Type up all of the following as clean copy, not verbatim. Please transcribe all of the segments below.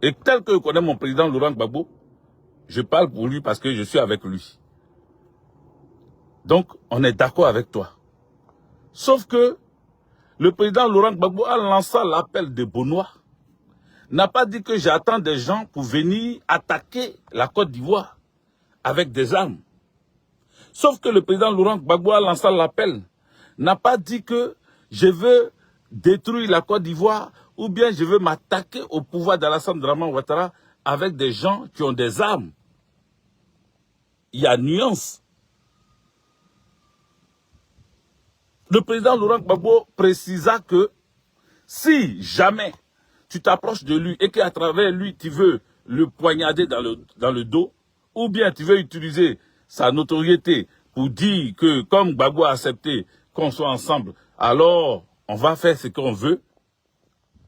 Et tel que je connais mon président Laurent Gbagbo, je parle pour lui parce que je suis avec lui. Donc, on est d'accord avec toi. Sauf que le président Laurent Gbagbo a lancé l'appel de Benoît. N'a pas dit que j'attends des gens pour venir attaquer la Côte d'Ivoire avec des armes. Sauf que le président Laurent Gbagbo a lancé l'appel. N'a pas dit que je veux détruire la Côte d'Ivoire ou bien je veux m'attaquer au pouvoir d'Alassane Dramane Ouattara avec des gens qui ont des armes. Il y a nuance. Le président Laurent Gbagbo précisa que si jamais tu t'approches de lui et qu'à travers lui tu veux le poignarder dans le dos, ou bien tu veux utiliser sa notoriété pour dire que comme Gbagbo a accepté qu'on soit ensemble, alors on va faire ce qu'on veut,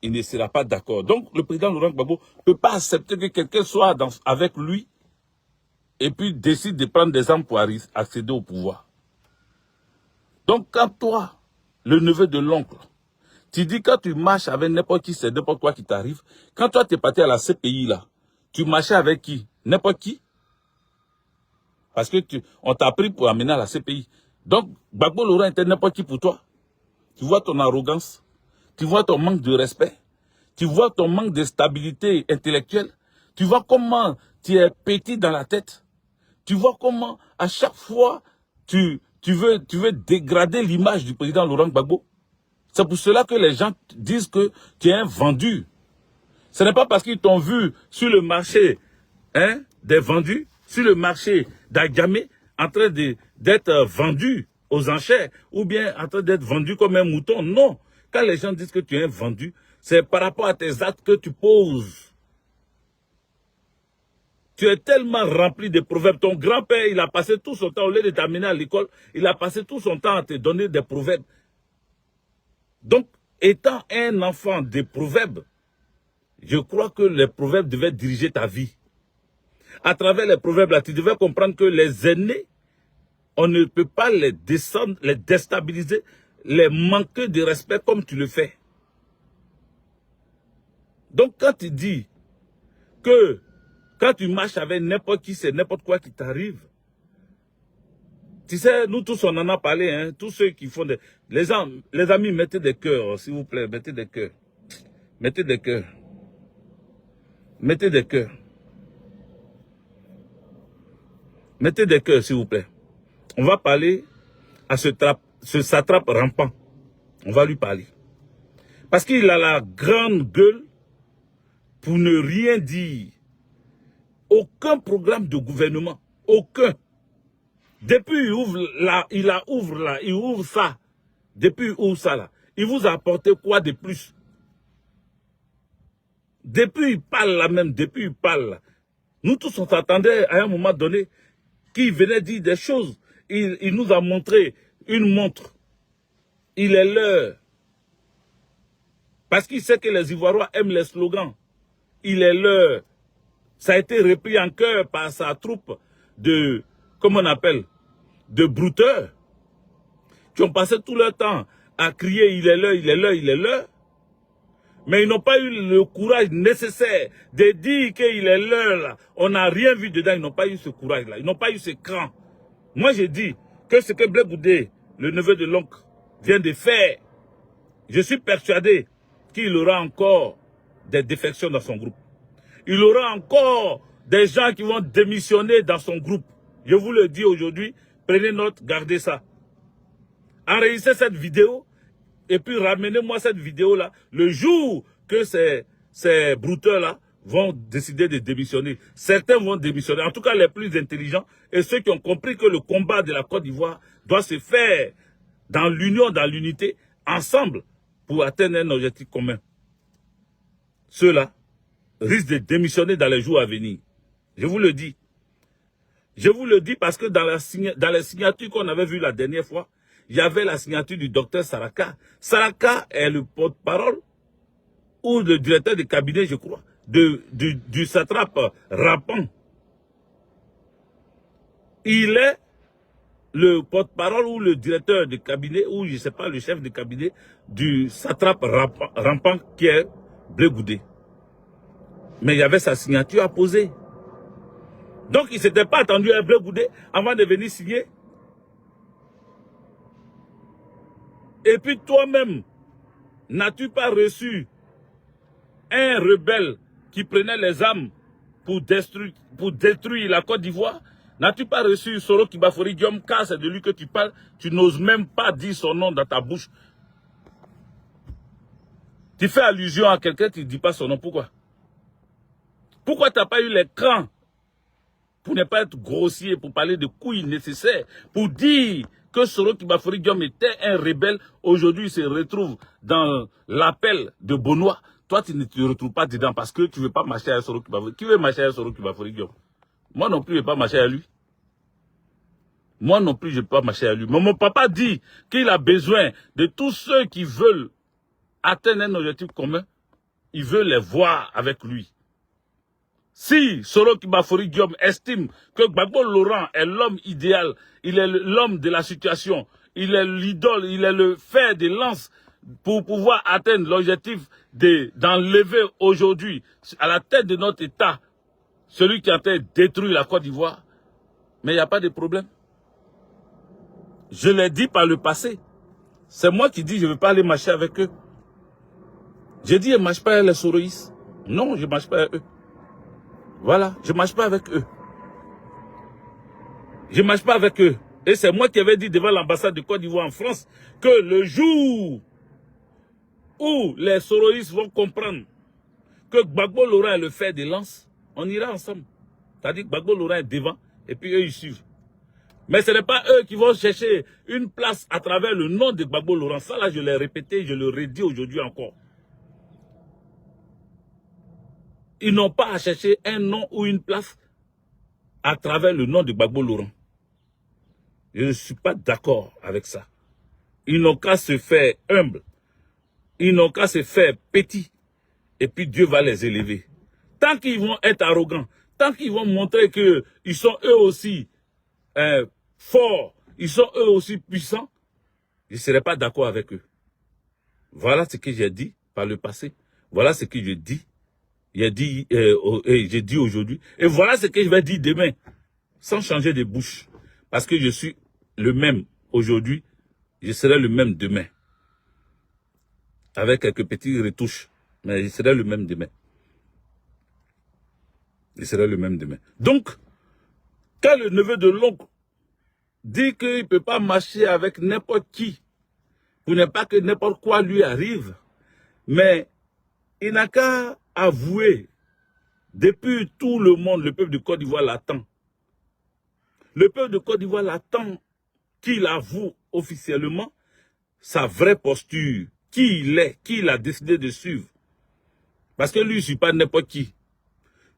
il ne sera pas d'accord. Donc le président Laurent Gbagbo ne peut pas accepter que quelqu'un soit avec lui et puis décide de prendre des armes pour accéder au pouvoir. Donc quand toi, le neveu de l'oncle, tu dis quand tu marches avec n'importe qui, c'est n'importe quoi qui t'arrive. Quand toi tu es parti à la CPI là, tu marchais avec qui? N'importe qui? Parce que on t'a pris pour amener à la CPI. Donc Gbagbo Laurent était n'importe qui pour toi. Tu vois ton arrogance, tu vois ton manque de respect, tu vois ton manque de stabilité intellectuelle, tu vois comment tu es petit dans la tête, tu vois comment à chaque fois tu veux dégrader l'image du président Laurent Gbagbo. C'est pour cela que les gens disent que tu es un vendu. Ce n'est pas parce qu'ils t'ont vu sur le marché des vendus, sur le marché d'Agamé, en train d'être vendu aux enchères, ou bien en train d'être vendu comme un mouton. Non. Quand les gens disent que tu es un vendu, c'est par rapport à tes actes que tu poses. Tu es tellement rempli de proverbes. Ton grand-père, il a passé tout son temps, au lieu de t'amener à l'école, il a passé tout son temps à te donner des proverbes. Donc, étant un enfant des proverbes, je crois que les proverbes devaient diriger ta vie. À travers les proverbes, là, tu devais comprendre que les aînés, on ne peut pas les descendre, les déstabiliser, les manquer de respect comme tu le fais. Donc, quand tu dis que quand tu marches avec n'importe qui, c'est n'importe quoi qui t'arrive. Tu sais, nous tous, on en a parlé, hein, tous ceux qui font des... Les amis, mettez des cœurs, s'il vous plaît, mettez des cœurs. Mettez des cœurs. Mettez des cœurs. Mettez des cœurs, s'il vous plaît. On va parler à ce satrape rampant. On va lui parler. Parce qu'il a la grande gueule pour ne rien dire. Aucun programme de gouvernement. Aucun. Depuis il ouvre ça. Depuis il ouvre ça là. Il vous a apporté quoi de plus? Depuis il parle là même, depuis il parle là. Nous tous on s'attendait à un moment donné qu'il venait dire des choses. Il nous a montré une montre. Il est l'heure. Parce qu'il sait que les Ivoiriens aiment les slogans. Il est l'heure. Ça a été repris en cœur par sa troupe de, comment on appelle, de brouteurs, qui ont passé tout leur temps à crier il est l'heure, il est l'heure, il est l'heure. Mais ils n'ont pas eu le courage nécessaire de dire qu'il est l'heure là. On n'a rien vu dedans, ils n'ont pas eu ce courage là, ils n'ont pas eu ce cran. Moi j'ai dit que ce que Blé Goudé, le neveu de l'oncle, vient de faire, je suis persuadé qu'il aura encore des défections dans son groupe. Il aura encore des gens qui vont démissionner dans son groupe. Je vous le dis aujourd'hui, prenez note, gardez ça. Enregistrez cette vidéo et puis ramenez-moi cette vidéo-là le jour que ces brouteurs-là vont décider de démissionner. Certains vont démissionner, en tout cas les plus intelligents et ceux qui ont compris que le combat de la Côte d'Ivoire doit se faire dans l'union, dans l'unité, ensemble pour atteindre un objectif commun. Ceux-là risquent de démissionner dans les jours à venir. Je vous le dis. Je vous le dis parce que dans les signatures qu'on avait vues la dernière fois, il y avait la signature du docteur Saraka. Saraka est le porte-parole ou le directeur de cabinet, je crois, du satrape rampant. Il est le porte-parole ou le directeur de cabinet, ou je ne sais pas, le chef de cabinet du satrape rampant qui est Blé Goudé. Mais il y avait sa signature à poser. Donc, il ne s'était pas attendu à un Blé Goudé avant de venir signer. Et puis toi-même, n'as-tu pas reçu un rebelle qui prenait les armes pour détruire la Côte d'Ivoire? N'as-tu pas reçu Soro Kibafori Diom, car c'est de lui que tu parles, tu n'oses même pas dire son nom dans ta bouche. Tu fais allusion à quelqu'un, tu ne dis pas son nom. Pourquoi? Pourquoi tu n'as pas eu les crans pour ne pas être grossier, pour parler de couilles nécessaires, pour dire que Soro Kibafori Diom était un rebelle, aujourd'hui il se retrouve dans l'appel de Bonois. Toi, tu ne te retrouves pas dedans parce que tu ne veux pas marcher à Soro Kibafori. Qui veut marcher à Soro Kibafori Diom? Moi non plus, je ne veux pas marcher à lui. Moi non plus, je ne veux pas marcher à lui. Mais mon papa dit qu'il a besoin de tous ceux qui veulent atteindre un objectif commun. Il veut les voir avec lui. Si Soro Kibafori Diom estime que Gbagbo Laurent est l'homme idéal, il est l'homme de la situation, il est l'idole, il est le fer de lance pour pouvoir atteindre l'objectif d'enlever aujourd'hui à la tête de notre État celui qui a détruit la Côte d'Ivoire, mais il n'y a pas de problème. Je l'ai dit par le passé. C'est moi qui dis je ne veux pas aller marcher avec eux. J'ai dit je ne marche pas avec les soroïstes. Non, je ne marche pas avec eux. Voilà, je ne marche pas avec eux. Je ne marche pas avec eux. Et c'est moi qui avais dit devant l'ambassade de Côte d'Ivoire en France que le jour où les soroïstes vont comprendre que Gbagbo Laurent est le fer de lance, on ira ensemble. C'est-à-dire que Gbagbo Laurent est devant et puis eux ils suivent. Mais ce n'est pas eux qui vont chercher une place à travers le nom de Gbagbo Laurent. Ça là je l'ai répété, je le redis aujourd'hui encore. Ils n'ont pas à chercher un nom ou une place à travers le nom de Gbagbo Laurent. Je ne suis pas d'accord avec ça. Ils n'ont qu'à se faire humbles. Ils n'ont qu'à se faire petits. Et puis Dieu va les élever. Tant qu'ils vont être arrogants, tant qu'ils vont montrer qu'ils sont eux aussi forts, ils sont eux aussi puissants, je ne serai pas d'accord avec eux. Voilà ce que j'ai dit par le passé. Voilà ce que je dis. J'ai dit aujourd'hui. Et voilà ce que je vais dire demain. Sans changer de bouche. Parce que je suis le même aujourd'hui. Je serai le même demain. Avec quelques petites retouches. Mais je serai le même demain. Je serai le même demain. Donc, quand le neveu de l'oncle dit qu'il ne peut pas marcher avec n'importe qui, pour ne pas que n'importe quoi lui arrive, mais il n'a qu'à avouer, depuis tout le monde, le peuple de Côte d'Ivoire l'attend. Le peuple de Côte d'Ivoire l'attend qu'il avoue officiellement sa vraie posture, qui il est, qui il a décidé de suivre. Parce que lui, il ne suit pas n'importe qui.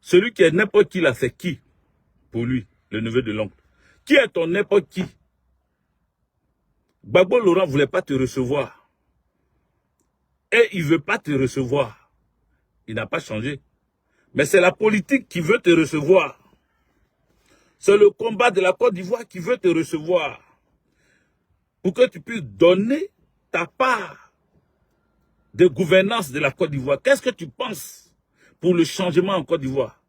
Celui qui est n'importe qui là, c'est qui pour lui, le neveu de l'oncle? Qui est ton n'importe qui? Gbagbo Laurent ne voulait pas te recevoir. Et il ne veut pas te recevoir. Il n'a pas changé. Mais c'est la politique qui veut te recevoir. C'est le combat de la Côte d'Ivoire qui veut te recevoir. Pour que tu puisses donner ta part de gouvernance de la Côte d'Ivoire. Qu'est-ce que tu penses pour le changement en Côte d'Ivoire?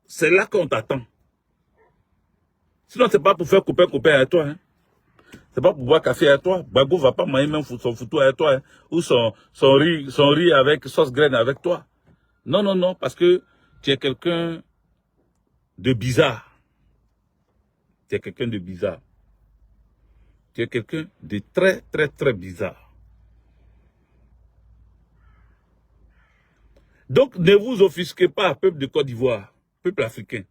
C'est là qu'on t'attend. Sinon, ce n'est pas pour faire copain avec toi. Hein. Ce n'est pas pour boire café avec toi. Gbagbo ne va pas manger même son foutu avec toi. Hein. Ou son riz avec sauce graine avec toi. Non, non, non, parce que tu es quelqu'un de bizarre. Tu es quelqu'un de bizarre. Tu es quelqu'un de très, très, très bizarre. Donc, ne vous offusquez pas, peuple de Côte d'Ivoire, peuple africain.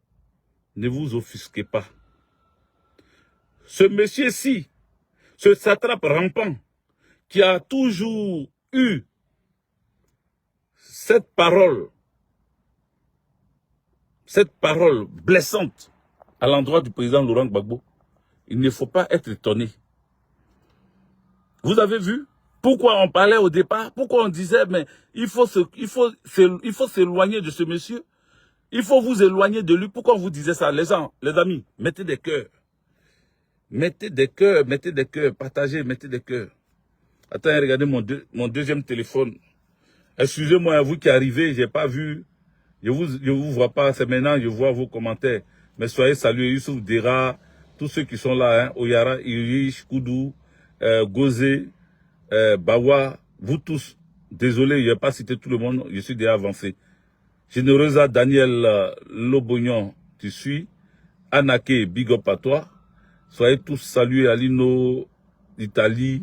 Ne vous offusquez pas. Ce monsieur-ci, ce satrape rampant, qui a toujours eu cette parole blessante à l'endroit du président Laurent Gbagbo, il ne faut pas être étonné. Vous avez vu pourquoi on parlait au départ, pourquoi on disait mais il faut s'éloigner de ce monsieur, il faut vous éloigner de lui. Pourquoi on vous disait ça, les gens, les amis, mettez des cœurs. Mettez des cœurs, partagez, mettez des cœurs. Attends, regardez mon deuxième téléphone. Excusez-moi, vous qui arrivez, j'ai pas vu Je vous vois pas, c'est maintenant, je vois vos commentaires. Mais soyez salués, Youssouf Dera, tous ceux qui sont là, hein, Oyara, Irish, Koudou, Gozé, Bawa, vous tous. Désolé, je n'ai pas cité tout le monde, je suis déjà avancé. Généreuse Daniel Lobognon, tu suis. Anake, big up à toi. Soyez tous salués, Alino, Italie,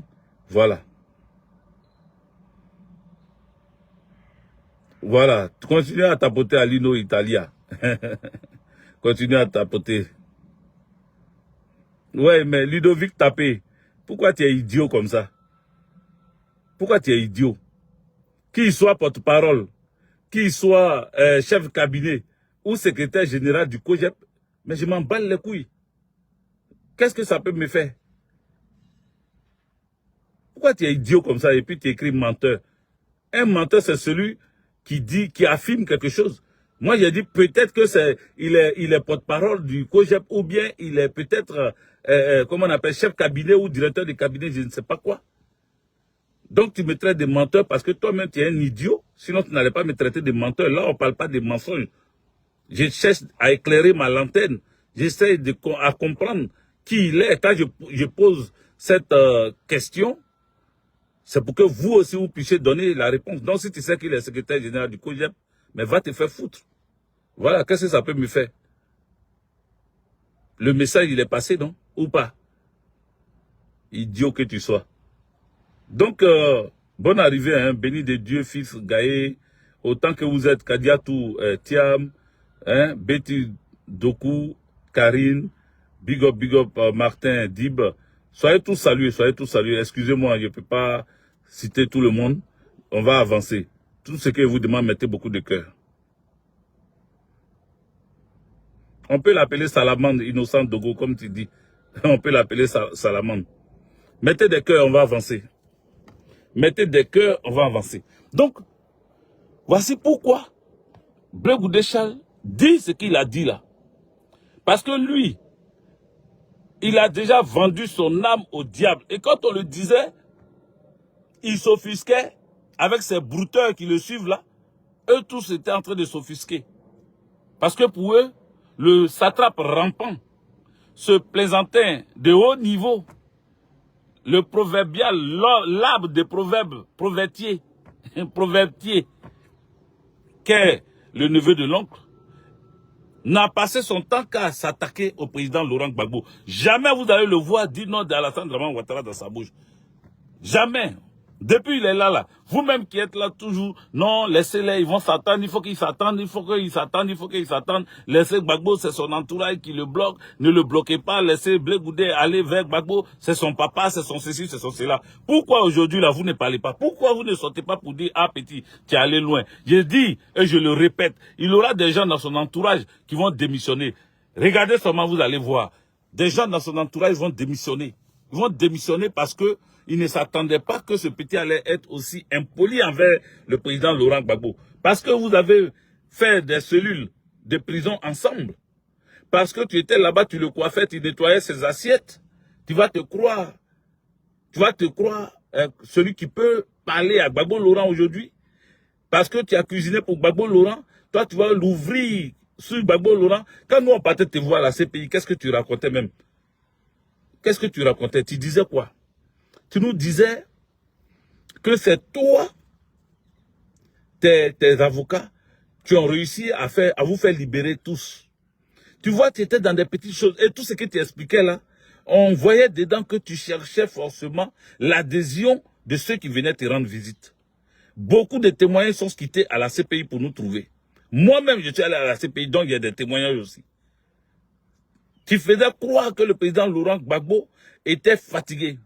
voilà. Voilà, continuez à tapoter Alino Italia. Continuez à tapoter. Ouais, mais Ludovic Tapé, pourquoi tu es idiot comme ça? Pourquoi tu es idiot? Qu'il soit porte-parole, qu'il soit chef de cabinet ou secrétaire général du COJEP, mais je m'en bats les couilles. Qu'est-ce que ça peut me faire? Pourquoi tu es idiot comme ça et puis tu écris menteur? Un menteur, c'est celui qui affirme quelque chose. Moi, j'ai dit peut-être que il est porte-parole du COJEP ou bien il est peut-être, comment on appelle, chef cabinet ou directeur de cabinet, je ne sais pas quoi. Donc, tu me traites de menteur parce que toi-même, tu es un idiot. Sinon, tu n'allais pas me traiter de menteur. Là, on ne parle pas de mensonges. Je cherche à éclairer ma lanterne. J'essaie à comprendre qui il est. Quand je pose cette question, c'est pour que vous aussi, vous puissiez donner la réponse. Donc, si tu sais qu'il est secrétaire général du COJEP, mais va te faire foutre. Voilà, qu'est-ce que ça peut me faire? Le message, il est passé, non? Ou pas? Idiot que tu sois. Donc, bonne arrivée, hein, béni de Dieu, fils Gaé, autant que vous êtes Kadiatou, Thiam, hein, Betty Doku, Karine, big up, Martin, Dib. Soyez tous salués, Excusez-moi, je ne peux pas citer tout le monde. On va avancer. Tout ce que je vous demande, mettez beaucoup de cœur. On peut l'appeler Salamande, Innocent Dogo, comme tu dis. On peut l'appeler Salamande. Mettez des cœurs, on va avancer. Mettez des cœurs, on va avancer. Donc, voici pourquoi Blé Goudéchal dit ce qu'il a dit là. Parce que lui, il a déjà vendu son âme au diable. Et quand on le disait, il s'offusquait avec ces brouteurs qui le suivent là. Eux tous étaient en train de s'offusquer. Parce que pour eux, le satrape rampant, ce plaisantin de haut niveau, le proverbial, l'arbre des proverbes, proverbier, qu'est le neveu de l'oncle, n'a passé son temps qu'à s'attaquer au président Laurent Gbagbo. Jamais vous allez le voir dire non d'Alassane Draman Ouattara dans sa bouche. Jamais. Depuis il est là. Vous-même qui êtes là toujours, non, laissez-les, ils vont s'attendre, il faut qu'ils s'attendent, Laissez Gbagbo, c'est son entourage qui le bloque, ne le bloquez pas, laissez Blé Goudé aller vers Gbagbo, c'est son papa, c'est son ceci, c'est son cela. Pourquoi aujourd'hui là, vous ne parlez pas? Pourquoi vous ne sortez pas pour dire, ah petit, tu es allé loin? Je dis, et je le répète, il y aura des gens dans son entourage qui vont démissionner. Regardez seulement, vous allez voir. Des gens dans son entourage vont démissionner. Ils vont démissionner parce que ils ne s'attendaient pas que ce petit allait être aussi impoli envers le président Laurent Gbagbo. Parce que vous avez fait des cellules de prison ensemble. Parce que tu étais là-bas, tu le coiffais, tu nettoyais ses assiettes. Tu vas te croire celui qui peut parler à Gbagbo Laurent aujourd'hui. Parce que tu as cuisiné pour Gbagbo Laurent. Toi, tu vas l'ouvrir sur Gbagbo Laurent. Quand nous, on partait te voir à la CPI, qu'est-ce que tu racontais même? Qu'est-ce que tu racontais? Tu disais quoi? Tu nous disais que c'est toi, tes avocats, qui ont réussi à vous faire libérer tous. Tu vois, tu étais dans des petites choses. Et tout ce que tu expliquais là, on voyait dedans que tu cherchais forcément l'adhésion de ceux qui venaient te rendre visite. Beaucoup de témoignages sont quittés à la CPI pour nous trouver. Moi-même, je suis allé à la CPI, donc il y a des témoignages aussi. Tu faisais croire que le président Laurent Gbagbo était fatigué.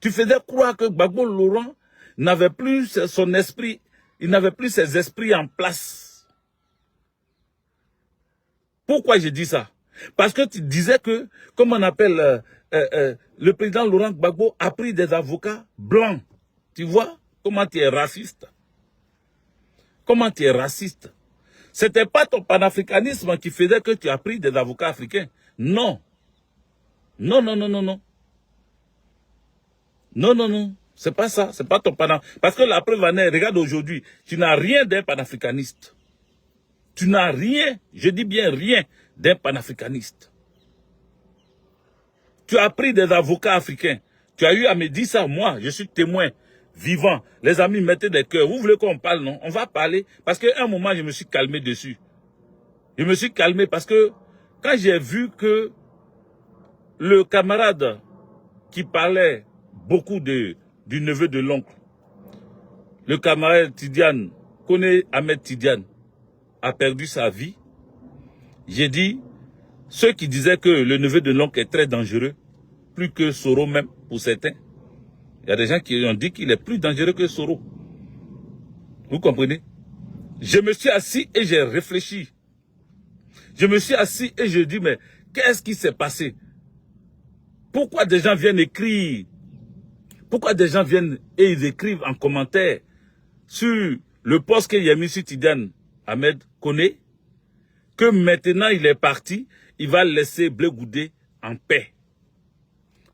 Tu faisais croire que Gbagbo Laurent n'avait plus son esprit, il n'avait plus ses esprits en place. Pourquoi je dis ça? Parce que tu disais que, comme on appelle, le président Laurent Gbagbo a pris des avocats blancs. Tu vois comment tu es raciste? Comment tu es raciste? C'était pas ton panafricanisme qui faisait que tu as pris des avocats africains. Non. Non. Non. C'est pas ça. C'est pas ton panafricanisme. Parce que la preuve en est, regarde aujourd'hui, tu n'as rien d'un panafricaniste. Tu n'as rien, je dis bien rien, d'un panafricaniste. Tu as pris des avocats africains. Tu as eu à me dire ça, moi, je suis témoin vivant. Les amis, mettez des cœurs. Vous voulez qu'on parle, non? On va parler. Parce qu'à un moment, je me suis calmé dessus. Je me suis calmé parce que quand j'ai vu que le camarade qui parlait beaucoup du neveu de l'oncle, le camarade Tidiane, connaît Ahmed Tidiane, a perdu sa vie, j'ai dit, ceux qui disaient que le neveu de l'oncle est très dangereux, plus que Soro même, pour certains, il y a des gens qui ont dit qu'il est plus dangereux que Soro. Vous comprenez? Je me suis assis et j'ai réfléchi. Je me suis assis et je dis, mais qu'est-ce qui s'est passé? Pourquoi des gens viennent écrire? Pourquoi des gens viennent et ils écrivent en commentaire sur le poste que Yamissi Tidiane Ahmed connaît, que maintenant il est parti, il va laisser Blé Goudé en paix.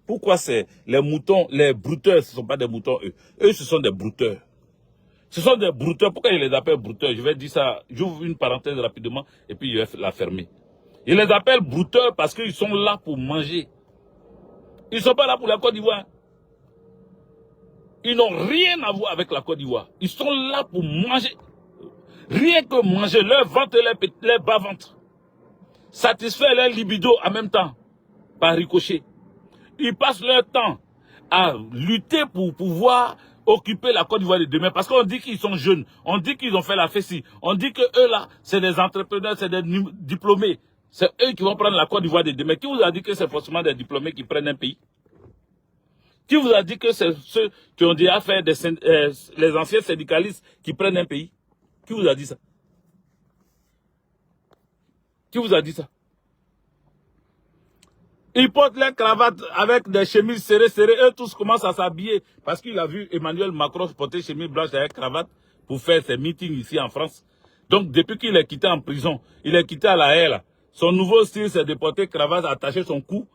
Pourquoi c'est les moutons, les brouteurs, ce ne sont pas des moutons eux. Eux, ce sont des brouteurs. Ce sont des brouteurs. Pourquoi ils les appellent brouteurs? Je vais dire ça, j'ouvre une parenthèse rapidement et puis je vais la fermer. Ils les appellent brouteurs parce qu'ils sont là pour manger. Ils ne sont pas là pour la Côte d'Ivoire. Ils n'ont rien à voir avec la Côte d'Ivoire. Ils sont là pour manger. Rien que manger leur ventre et leur bas-ventre. Satisfaire leur libido en même temps. Par ricochet. Ils passent leur temps à lutter pour pouvoir occuper la Côte d'Ivoire de demain. Parce qu'on dit qu'ils sont jeunes. On dit qu'ils ont fait la fessie. On dit que eux là, c'est des entrepreneurs, c'est des diplômés. C'est eux qui vont prendre la Côte d'Ivoire de demain. Qui vous a dit que c'est forcément des diplômés qui prennent un pays? Qui vous a dit que c'est ceux qui ont déjà fait les anciens syndicalistes qui prennent un pays? Qui vous a dit ça? Qui vous a dit ça? Ils portent leurs cravates avec des chemises serrées. Eux tous commencent à s'habiller. Parce qu'il a vu Emmanuel Macron porter chemise blanche avec cravate pour faire ses meetings ici en France. Donc depuis qu'il est quitté en prison, il est quitté à la haie là. Son nouveau style c'est de porter cravate, attacher son cou,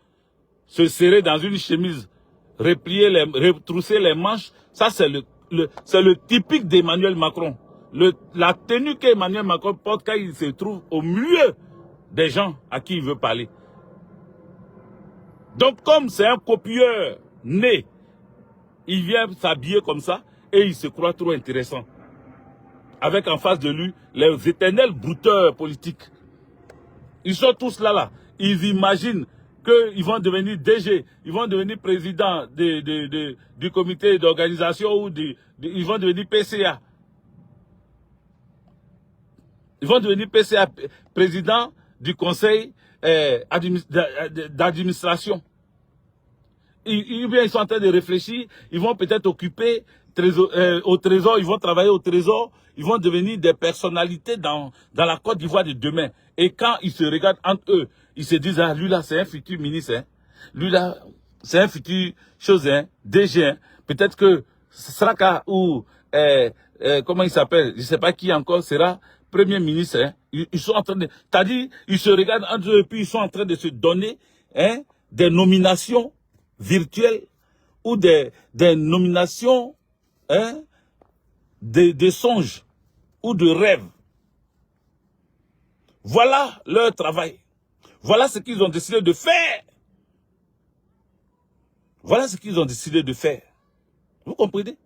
se serrer dans une chemise, retrousser les manches. Ça c'est le typique d'Emmanuel Macron. La tenue qu'Emmanuel Macron porte quand il se trouve au milieu des gens à qui il veut parler. Donc comme c'est un copieur né, il vient s'habiller comme ça et il se croit trop intéressant. Avec en face de lui les éternels brouteurs politiques. Ils sont tous là. Ils imaginent qu'ils vont devenir DG, ils vont devenir président du comité d'organisation ou ils vont devenir PCA. Ils vont devenir PCA, président du conseil d'administration. Ils sont en train de réfléchir, ils vont peut-être occuper au trésor, ils vont travailler au trésor, ils vont devenir des personnalités dans la Côte d'Ivoire de demain. Et quand ils se regardent entre eux, ils se disent, ah, lui là, c'est un futur ministre, hein. Lui là, c'est un futur chose, hein, DG, hein. Peut-être que Sraka ou, comment il s'appelle, je ne sais pas qui encore sera Premier ministre, hein. Ils sont en train de, t'as dit, ils se regardent entre eux, et puis ils sont en train de se donner, hein, des nominations virtuelles ou des nominations, hein, des songes ou de rêves. Voilà leur travail. Voilà ce qu'ils ont décidé de faire. Voilà ce qu'ils ont décidé de faire. Vous comprenez?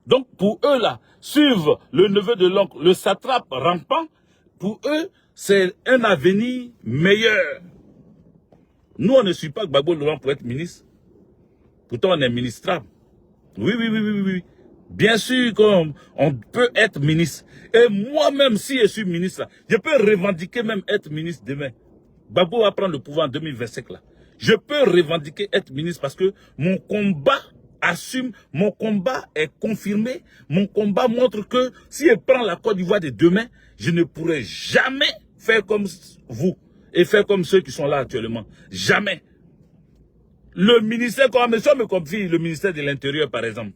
Donc pour eux là, suivre le neveu de l'oncle, le satrape rampant, pour eux, c'est un avenir meilleur. Nous, on ne suit pas Gbagbo Laurent pour être ministre. Pourtant, on est ministrable. Oui. Bien sûr qu'on peut être ministre. Et moi-même, si je suis ministre, je peux revendiquer même être ministre demain. Gbagbo va prendre le pouvoir en 2025 là. Je peux revendiquer être ministre parce que mon combat assume, mon combat est confirmé, mon combat montre que si je prends la Côte d'Ivoire de demain, je ne pourrai jamais faire comme vous et faire comme ceux qui sont là actuellement. Jamais. Le ministère, comme monsieur me confie, le ministère de l'Intérieur par exemple.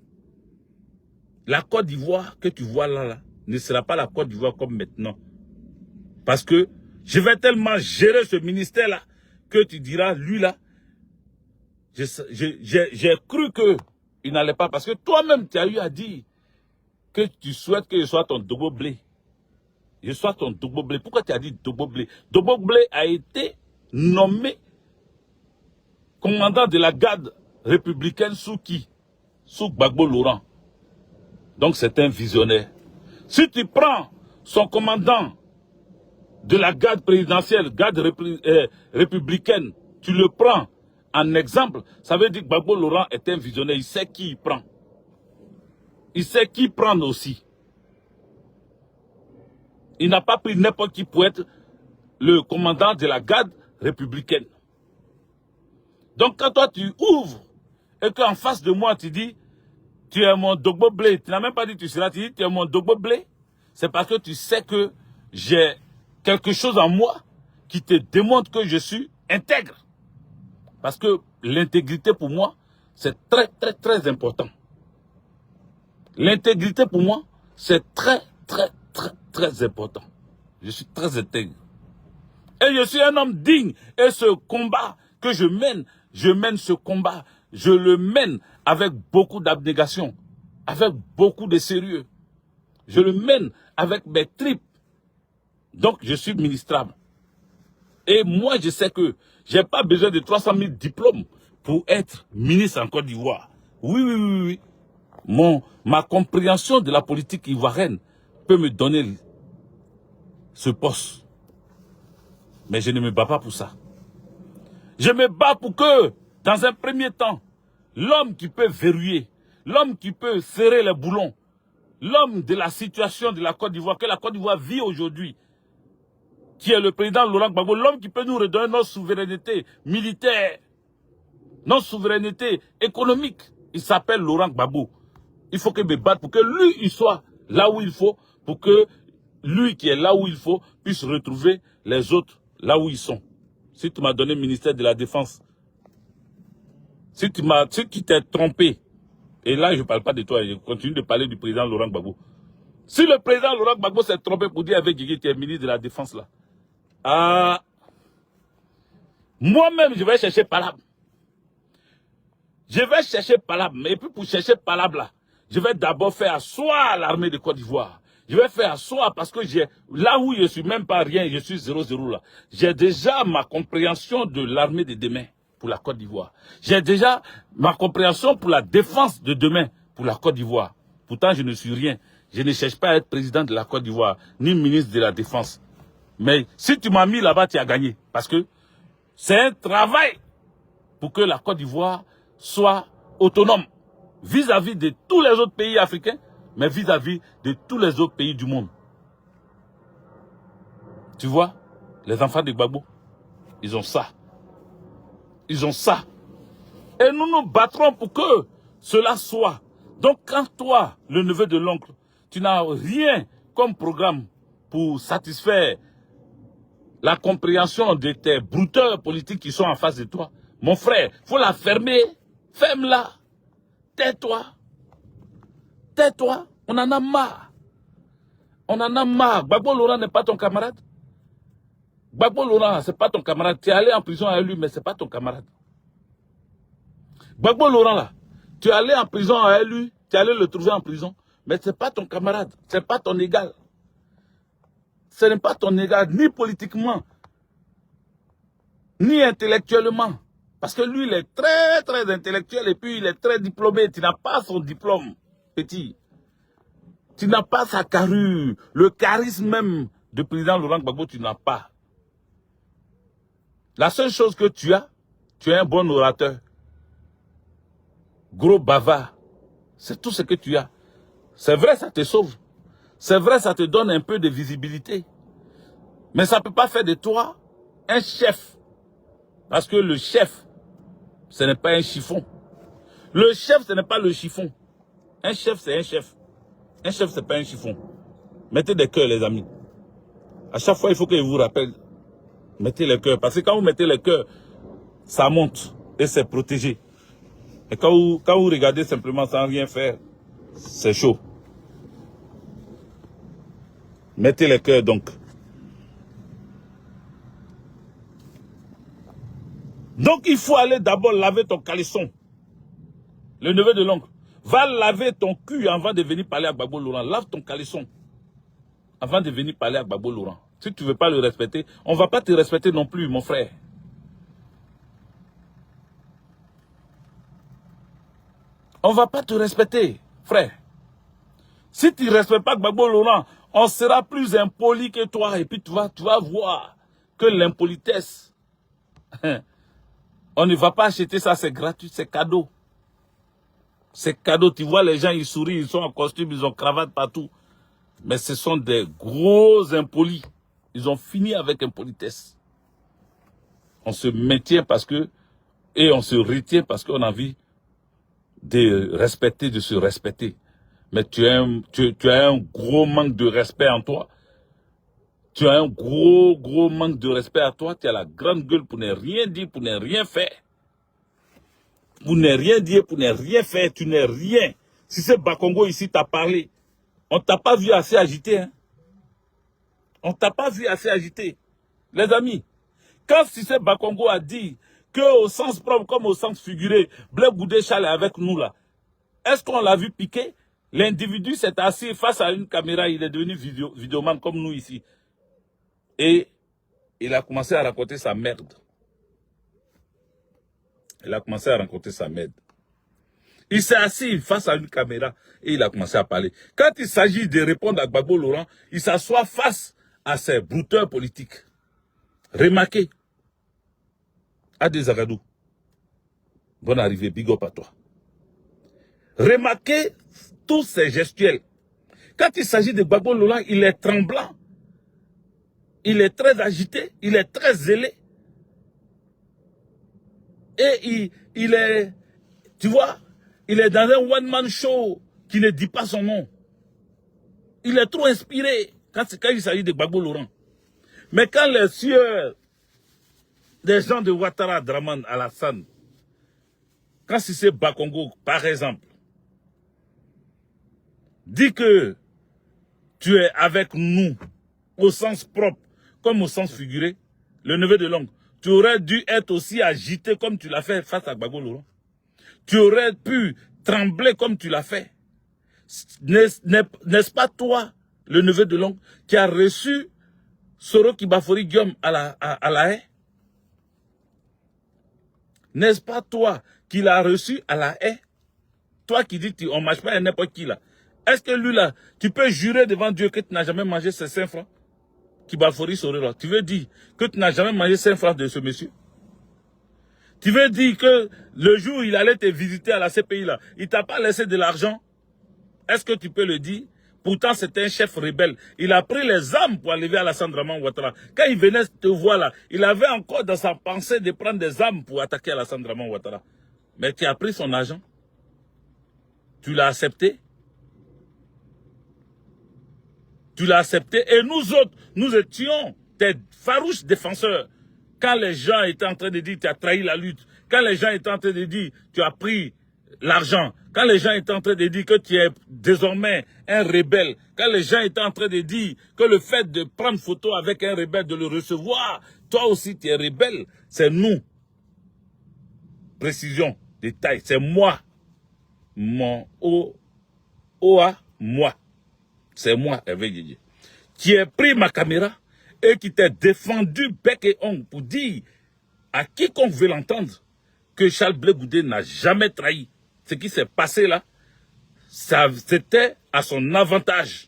La Côte d'Ivoire que tu vois là, ne sera pas la Côte d'Ivoire comme maintenant. Parce que je vais tellement gérer ce ministère-là que tu diras, lui là, j'ai cru qu'il n'allait pas. Parce que toi-même, tu as eu à dire que tu souhaites que je sois ton Dogo Blé. je sois ton Dogbo-Blé. Pourquoi tu as dit Dogbo-Blé? Dogbo-Blé a été nommé commandant de la garde républicaine sous qui? Sous Gbagbo Laurent. Donc c'est un visionnaire. Si tu prends son commandant de la garde présidentielle, garde républicaine, tu le prends en exemple, ça veut dire que Gbagbo Laurent est un visionnaire, il sait qui il prend. Il sait qui prendre aussi. Il n'a pas pris n'importe qui pour être le commandant de la garde républicaine. Donc quand toi tu ouvres et qu'en face de moi tu dis tu es mon Dogbo-Blé, tu n'as même pas dit tu seras, tu dis tu es mon Dogbo-Blé, c'est parce que tu sais que j'ai quelque chose en moi qui te démontre que je suis intègre. Parce que l'intégrité pour moi, c'est très très très important. L'intégrité pour moi, c'est très très très très important. Je suis très intègre. Et je suis un homme digne. Et ce combat que je mène ce combat, je le mène avec beaucoup d'abnégation, avec beaucoup de sérieux. Je le mène avec mes tripes. Donc, je suis ministrable. Et moi, je sais que je n'ai pas besoin de 300 000 diplômes pour être ministre en Côte d'Ivoire. Oui. Ma compréhension de la politique ivoirienne peut me donner ce poste. Mais je ne me bats pas pour ça. Je me bats pour que, dans un premier temps, l'homme qui peut verrouiller, l'homme qui peut serrer les boulons, l'homme de la situation de la Côte d'Ivoire, que la Côte d'Ivoire vit aujourd'hui, qui est le président Laurent Gbagbo, l'homme qui peut nous redonner notre souveraineté militaire, notre souveraineté économique, il s'appelle Laurent Gbagbo. Il faut que je me batte pour que lui, il soit là où il faut, pour que lui qui est là où il faut, puisse retrouver les autres là où ils sont. Si tu m'as donné le ministère de la Défense, si tu t'es trompé, et là je ne parle pas de toi, je continue de parler du président Laurent Gbagbo. Si le président Laurent Gbagbo s'est trompé pour dire avec Guigui, tu es ministre de la Défense là, moi-même je vais chercher Palab. Je vais chercher Palab, mais puis pour chercher Palab là, je vais d'abord faire asseoir l'armée de Côte d'Ivoire. Je vais faire asseoir parce que là où je suis même pas rien, je suis 0-0 là. J'ai déjà ma compréhension de l'armée de demain pour la Côte d'Ivoire. J'ai déjà ma compréhension pour la défense de demain pour la Côte d'Ivoire. Pourtant, je ne suis rien. Je ne cherche pas à être président de la Côte d'Ivoire, ni ministre de la Défense. Mais si tu m'as mis là-bas, tu as gagné. Parce que c'est un travail pour que la Côte d'Ivoire soit autonome vis-à-vis de tous les autres pays africains, mais vis-à-vis de tous les autres pays du monde. Tu vois, les enfants de Gbagbo, ils ont ça. Ils ont ça. Et nous nous battrons pour que cela soit. Donc quand toi, le neveu de l'oncle, tu n'as rien comme programme pour satisfaire la compréhension de tes brouteurs politiques qui sont en face de toi, mon frère, il faut la fermer. Ferme-la. Tais-toi. Tais-toi. On en a marre. On en a marre. Gbagbo Laurent n'est pas ton camarade. Gbagbo Laurent, ce n'est pas ton camarade. Tu es allé en prison avec lui, mais ce n'est pas ton camarade. Gbagbo Laurent, là, tu es allé en prison avec lui, tu es allé le trouver en prison, mais ce n'est pas ton camarade. Ce n'est pas ton égal. Ce n'est pas ton égal, ni politiquement, ni intellectuellement. Parce que lui, il est très, très intellectuel et puis il est très diplômé. Tu n'as pas son diplôme, petit. Tu n'as pas sa carrure. Le charisme même du président Laurent Gbagbo, tu n'as pas. La seule chose que tu es un bon orateur. Gros bavard. C'est tout ce que tu as. C'est vrai, ça te sauve. C'est vrai, ça te donne un peu de visibilité. Mais ça ne peut pas faire de toi un chef. Parce que le chef, ce n'est pas un chiffon. Le chef, ce n'est pas le chiffon. Un chef, c'est un chef. Un chef, ce n'est pas un chiffon. Mettez des cœurs, les amis. À chaque fois, il faut que je vous rappelle. Mettez les cœurs. Parce que quand vous mettez les cœurs, ça monte et c'est protégé. Et quand vous regardez simplement sans rien faire, c'est chaud. Mettez les cœurs donc. Donc il faut aller d'abord laver ton caleçon. Le neveu de l'oncle. Va laver ton cul avant de venir parler à Gbagbo Laurent. Lave ton caleçon. avant de venir parler à Gbagbo Laurent. Si tu ne veux pas le respecter, on ne va pas te respecter non plus, mon frère. On ne va pas te respecter, frère. Si tu ne respectes pas Gbagbo Laurent, on sera plus impoli que toi. Et puis tu vas voir que l'impolitesse, on ne va pas acheter ça, c'est gratuit, c'est cadeau. C'est cadeau, tu vois les gens, ils sourient, ils sont en costume, ils ont cravate partout. Mais ce sont des gros impolis. Ils ont fini avec impolitesse. On se maintient parce que, et on se retient parce qu'on a envie de respecter, de se respecter. Mais tu as un gros manque de respect en toi. Tu as un gros manque de respect à toi. Tu as la grande gueule pour ne rien dire, pour ne rien faire. Pour ne rien dire, pour ne rien faire, tu n'es rien. Si c'est Bakongo ici t'a parlé, on t'a pas vu assez agité. Hein? On t'a pas vu assez agité. Les amis, quand Cissé Bakongo a dit que au sens propre comme au sens figuré, Blé Goudé Chal est avec nous là, est-ce qu'on l'a vu piquer? L'individu s'est assis face à une caméra, il est devenu vidéoman comme nous ici. Et il a commencé à raconter sa merde. Il a commencé à raconter sa merde. Il s'est assis face à une caméra et il a commencé à parler. Quand il s'agit de répondre à Gbagbo Laurent, il s'assoit face à ses brouteurs politiques. Remarquez. Adé Zagadou. Bonne arrivée, big up à toi. Remarquez tous ces gestuels. Quand il s'agit de Gbagbo Laurent, il est tremblant. Il est très agité, il est très zélé. Et il est, tu vois, il est dans un one-man show qui ne dit pas son nom. Il est trop inspiré quand il s'agit de Gbagbo Laurent. Mais quand les sieurs des gens de Ouattara, Draman, Alassane, quand Cissé Bakongo, par exemple, dit que tu es avec nous au sens propre comme au sens figuré, le neveu de l'oncle, tu aurais dû être aussi agité comme tu l'as fait face à Gbagbo Laurent. Tu aurais pu trembler comme tu l'as fait. N'est-ce pas toi, le neveu de l'oncle, qui a reçu Soro Kibafori Guillaume à la haie? N'est-ce pas toi qui l'a reçu à la haie? Toi qui dis on ne mange pas à n'importe qui là. Est-ce que lui là, tu peux jurer devant Dieu que tu n'as jamais mangé ces 5 francs? Kibafori Soro là. Tu veux dire que tu n'as jamais mangé 5 francs de ce monsieur? Tu veux dire que le jour où il allait te visiter à la CPI là, il t'a pas laissé de l'argent? Est-ce que tu peux le dire? Pourtant, c'était un chef rebelle. Il a pris les armes pour enlever Alassane Draman Ouattara. Quand il venait te voir là, il avait encore dans sa pensée de prendre des armes pour attaquer Alassane Draman Ouattara. Mais tu as pris son argent. Tu l'as accepté. Tu l'as accepté. Et nous autres, nous étions des farouches défenseurs. Quand les gens étaient en train de dire tu as trahi la lutte, quand les gens étaient en train de dire tu as pris l'argent, quand les gens étaient en train de dire que tu es désormais un rebelle, quand les gens étaient en train de dire que le fait de prendre photo avec un rebelle, de le recevoir, toi aussi tu es rebelle, c'est nous. Précision, détail, c'est moi. Mon Oa, moi. C'est moi, Hervé Didier. Qui ai pris ma caméra et qui t'ai défendu bec et ongle pour dire à quiconque veut l'entendre que Charles Blé Goudé n'a jamais trahi. Ce qui s'est passé là, c'était à son avantage.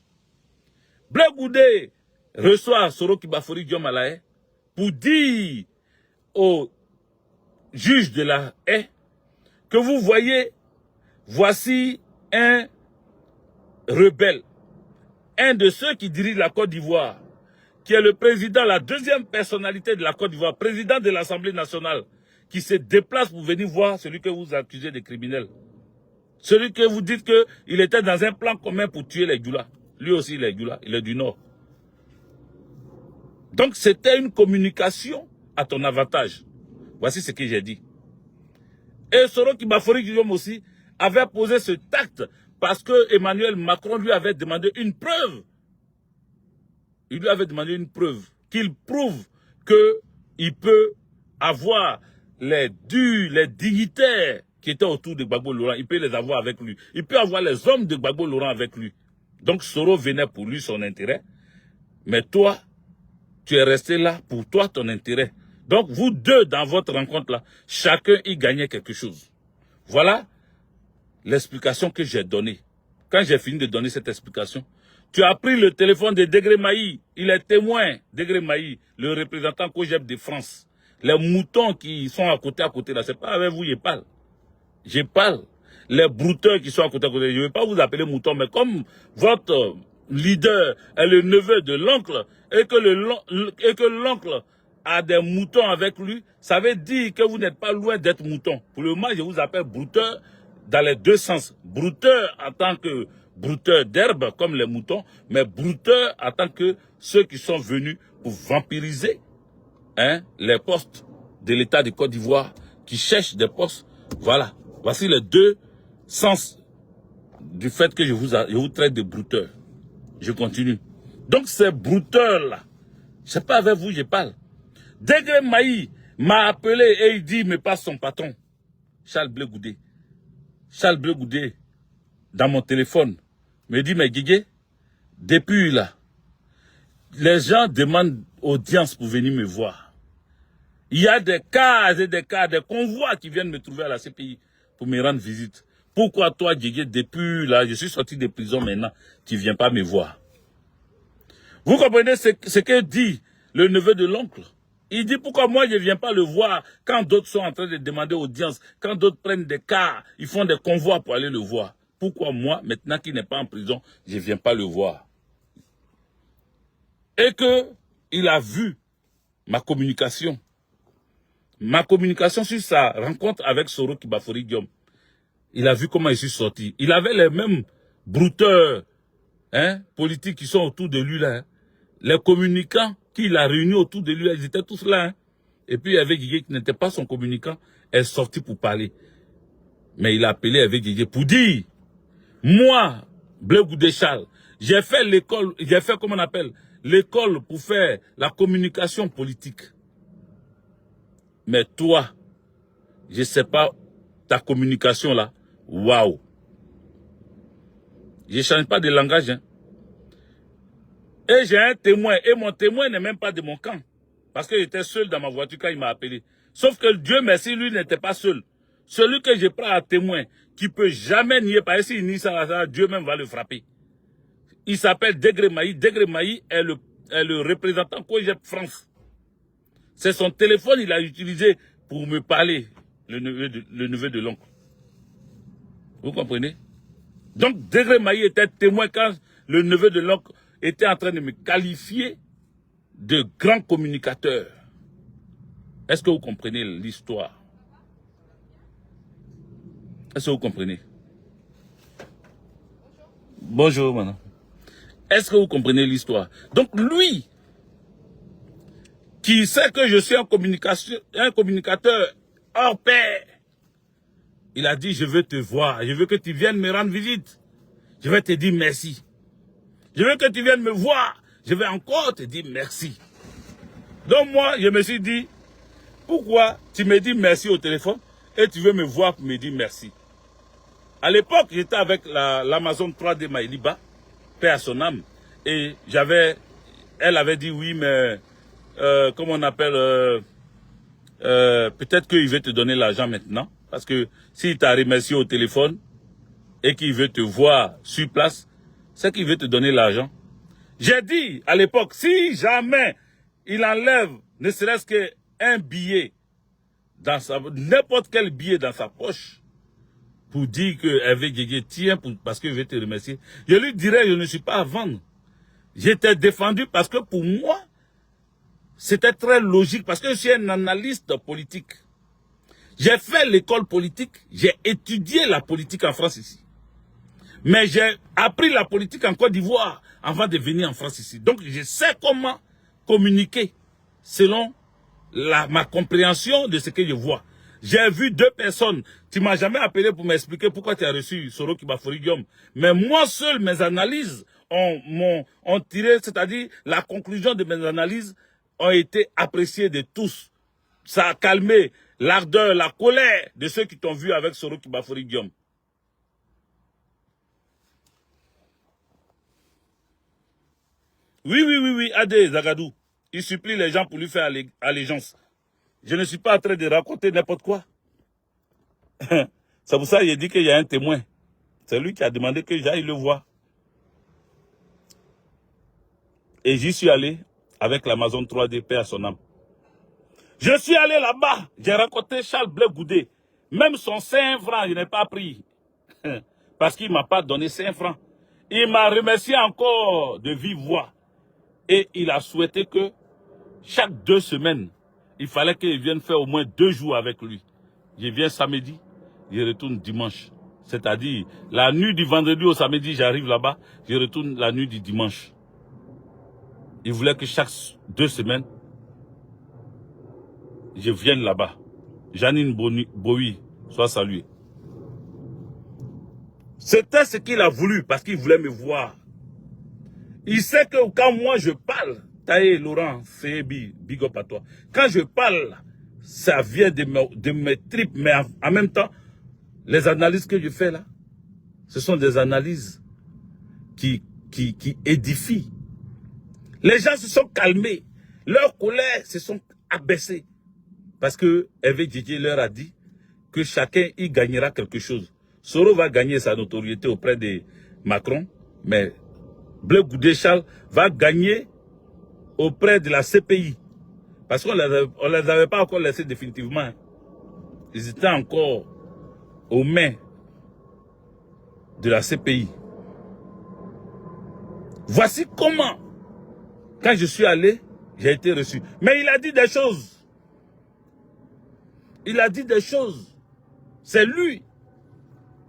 Blé Goudé reçoit Soro Kibafori Guillaume à la haie pour dire au juge de la haie que vous voyez, voici un rebelle, un de ceux qui dirigent la Côte d'Ivoire, qui est le président, la deuxième personnalité de la Côte d'Ivoire, président de l'Assemblée nationale, qui se déplace pour venir voir celui que vous accusez de criminel. Celui que vous dites qu'il était dans un plan commun pour tuer les Djoula. Lui aussi, il est Djoula, il est du Nord. Donc, c'était une communication à ton avantage. Voici ce que j'ai dit. Et Soro Kibafori Guillaume aussi avait posé ce tact parce que Emmanuel Macron lui avait demandé une preuve. Il lui avait demandé une preuve. Qu'il prouve qu'il peut avoir les dignitaires qui étaient autour de Gbagbo Laurent. Il peut les avoir avec lui. Il peut avoir les hommes de Gbagbo Laurent avec lui. Donc Soro venait pour lui son intérêt. Mais toi, tu es resté là pour toi, ton intérêt. Donc, vous deux, dans votre rencontre-là, chacun y gagnait quelque chose. Voilà l'explication que j'ai donnée. Quand j'ai fini de donner cette explication, tu as pris le téléphone de Degré Maï. Il est témoin, Degré Maï, le représentant COJEP de France. Les moutons qui sont à côté là, c'est pas avec vous, je parle. Je parle. Les brouteurs qui sont à côté, je ne vais pas vous appeler moutons, mais comme votre leader est le neveu de l'oncle, et que l'oncle a des moutons avec lui, ça veut dire que vous n'êtes pas loin d'être mouton. Pour le moment, je vous appelle brouteur dans les deux sens. Brouteur en tant que brouteur d'herbe, comme les moutons, mais brouteur en tant que ceux qui sont venus pour vampiriser les postes de l'État de Côte d'Ivoire, qui cherchent des postes. Voilà. Voici les deux sens du fait que je vous traite de brouteur. Je continue. Donc ces brouteurs-là, je sais pas avec vous, je parle. Degré Maï m'a appelé et il dit, me passe son patron, Charles Blé Goudé. Charles Blé Goudé, dans mon téléphone, me dit, mais Guigué, depuis là, les gens demandent audience pour venir me voir. Il y a des cas et des cas, des convois qui viennent me trouver à la CPI pour me rendre visite. Pourquoi toi, Guigué, depuis là, je suis sorti de prison maintenant, tu ne viens pas me voir? Vous comprenez ce que dit le neveu de l'oncle? Il dit pourquoi moi je ne viens pas le voir quand d'autres sont en train de demander audience, quand d'autres prennent des cas, ils font des convois pour aller le voir. Pourquoi moi, maintenant qu'il n'est pas en prison, je ne viens pas le voir? Et que il a vu ma communication sur sa rencontre avec Soro Kibafori Diom. Il a vu comment je suis sorti. Il avait les mêmes brouteurs politiques qui sont autour de lui là. Les communicants qu'il a réunis autour de lui, ils étaient tous là. Et puis, avec Guigué, qui n'était pas son communicant, est sorti pour parler. Mais il a appelé avec Guigué pour dire, moi, Blé Goudé Charles, j'ai fait l'école, j'ai fait, comment on appelle, l'école pour faire la communication politique. Mais toi, je sais pas, ta communication là, waouh. Je ne change pas de langage, hein. Et j'ai un témoin, et mon témoin n'est même pas de mon camp. Parce que j'étais seul dans ma voiture quand il m'a appelé. Sauf que Dieu merci, lui n'était pas seul. Celui que je prends à témoin, qui peut jamais nier, parce que s'il nie ça, Dieu même va le frapper. Il s'appelle Degré Maï. Degré Maï est le représentant COJEP France. C'est son téléphone, il a utilisé pour me parler, le neveu de l'oncle. Vous comprenez? Donc Degré Maï était témoin quand le neveu de l'oncle était en train de me qualifier de grand communicateur. Est-ce que vous comprenez l'histoire? Est-ce que vous comprenez? Bonjour, madame. Est-ce que vous comprenez l'histoire? Donc lui, qui sait que je suis un communicateur hors pair, il a dit, je veux te voir, je veux que tu viennes me rendre visite. Je vais te dire merci. Je veux que tu viennes me voir. Je vais encore te dire merci. Donc moi, je me suis dit, pourquoi tu me dis merci au téléphone et tu veux me voir pour me dire merci? À l'époque, j'étais avec l'Amazon 3D Maïliba, paix à son âme. Et elle avait dit oui, mais comment on appelle, peut-être qu'il veut te donner l'argent maintenant. Parce que s'il t'a remercié au téléphone et qu'il veut te voir sur place, c'est qu'il veut te donner l'argent. J'ai dit à l'époque, si jamais il enlève ne serait-ce qu'un billet, n'importe quel billet dans sa poche, pour dire que Hervé Guégué tient parce qu'il veut te remercier, je lui dirais, je ne suis pas à vendre. J'étais défendu parce que pour moi, c'était très logique, parce que je suis un analyste politique. J'ai fait l'école politique, j'ai étudié la politique en France ici. Mais j'ai appris la politique en Côte d'Ivoire avant de venir en France ici. Donc je sais comment communiquer selon ma compréhension de ce que je vois. J'ai vu deux personnes. Tu m'as jamais appelé pour m'expliquer pourquoi tu as reçu Soro Kibafori Diom. Mais moi seul, mes analyses ont tiré, c'est-à-dire la conclusion de mes analyses ont été appréciées de tous. Ça a calmé l'ardeur, la colère de ceux qui t'ont vu avec Soro Kibafori Diom. Oui, Adé Zagadou. Il supplie les gens pour lui faire allégeance. Je ne suis pas en train de raconter n'importe quoi. C'est pour ça qu'il dit qu'il y a un témoin. C'est lui qui a demandé que j'aille le voir. Et j'y suis allé avec l'Amazon 3D, paix à son âme. Je suis allé là-bas, j'ai rencontré Charles Blé Goudé. Même son 5 francs, je n'ai pas pris. Parce qu'il ne m'a pas donné 5 francs. Il m'a remercié encore de vive voix. Et il a souhaité que chaque 2 semaines, il fallait qu'il vienne faire au moins 2 jours avec lui. Je viens samedi, je retourne dimanche. C'est-à-dire, la nuit du vendredi au samedi, j'arrive là-bas, je retourne la nuit du dimanche. Il voulait que chaque 2 semaines, je vienne là-bas. Janine Bowie soit saluée. C'était ce qu'il a voulu parce qu'il voulait me voir. Il sait que quand moi je parle, Taïe Laurent, Fébi, big up à toi. Quand je parle, ça vient de mes tripes, mais en même temps, les analyses que je fais là, ce sont des analyses qui édifient. Les gens se sont calmés. Leur colère se sont abaissés. Parce que Hervé Didier leur a dit que chacun y gagnera quelque chose. Soro va gagner sa notoriété auprès de Macron, mais Blé Goudé Charles va gagner auprès de la CPI. Parce qu'on ne les avait pas encore laissés définitivement. Ils étaient encore aux mains de la CPI. Voici comment, quand je suis allé, j'ai été reçu. Mais il a dit des choses. Il a dit des choses. C'est lui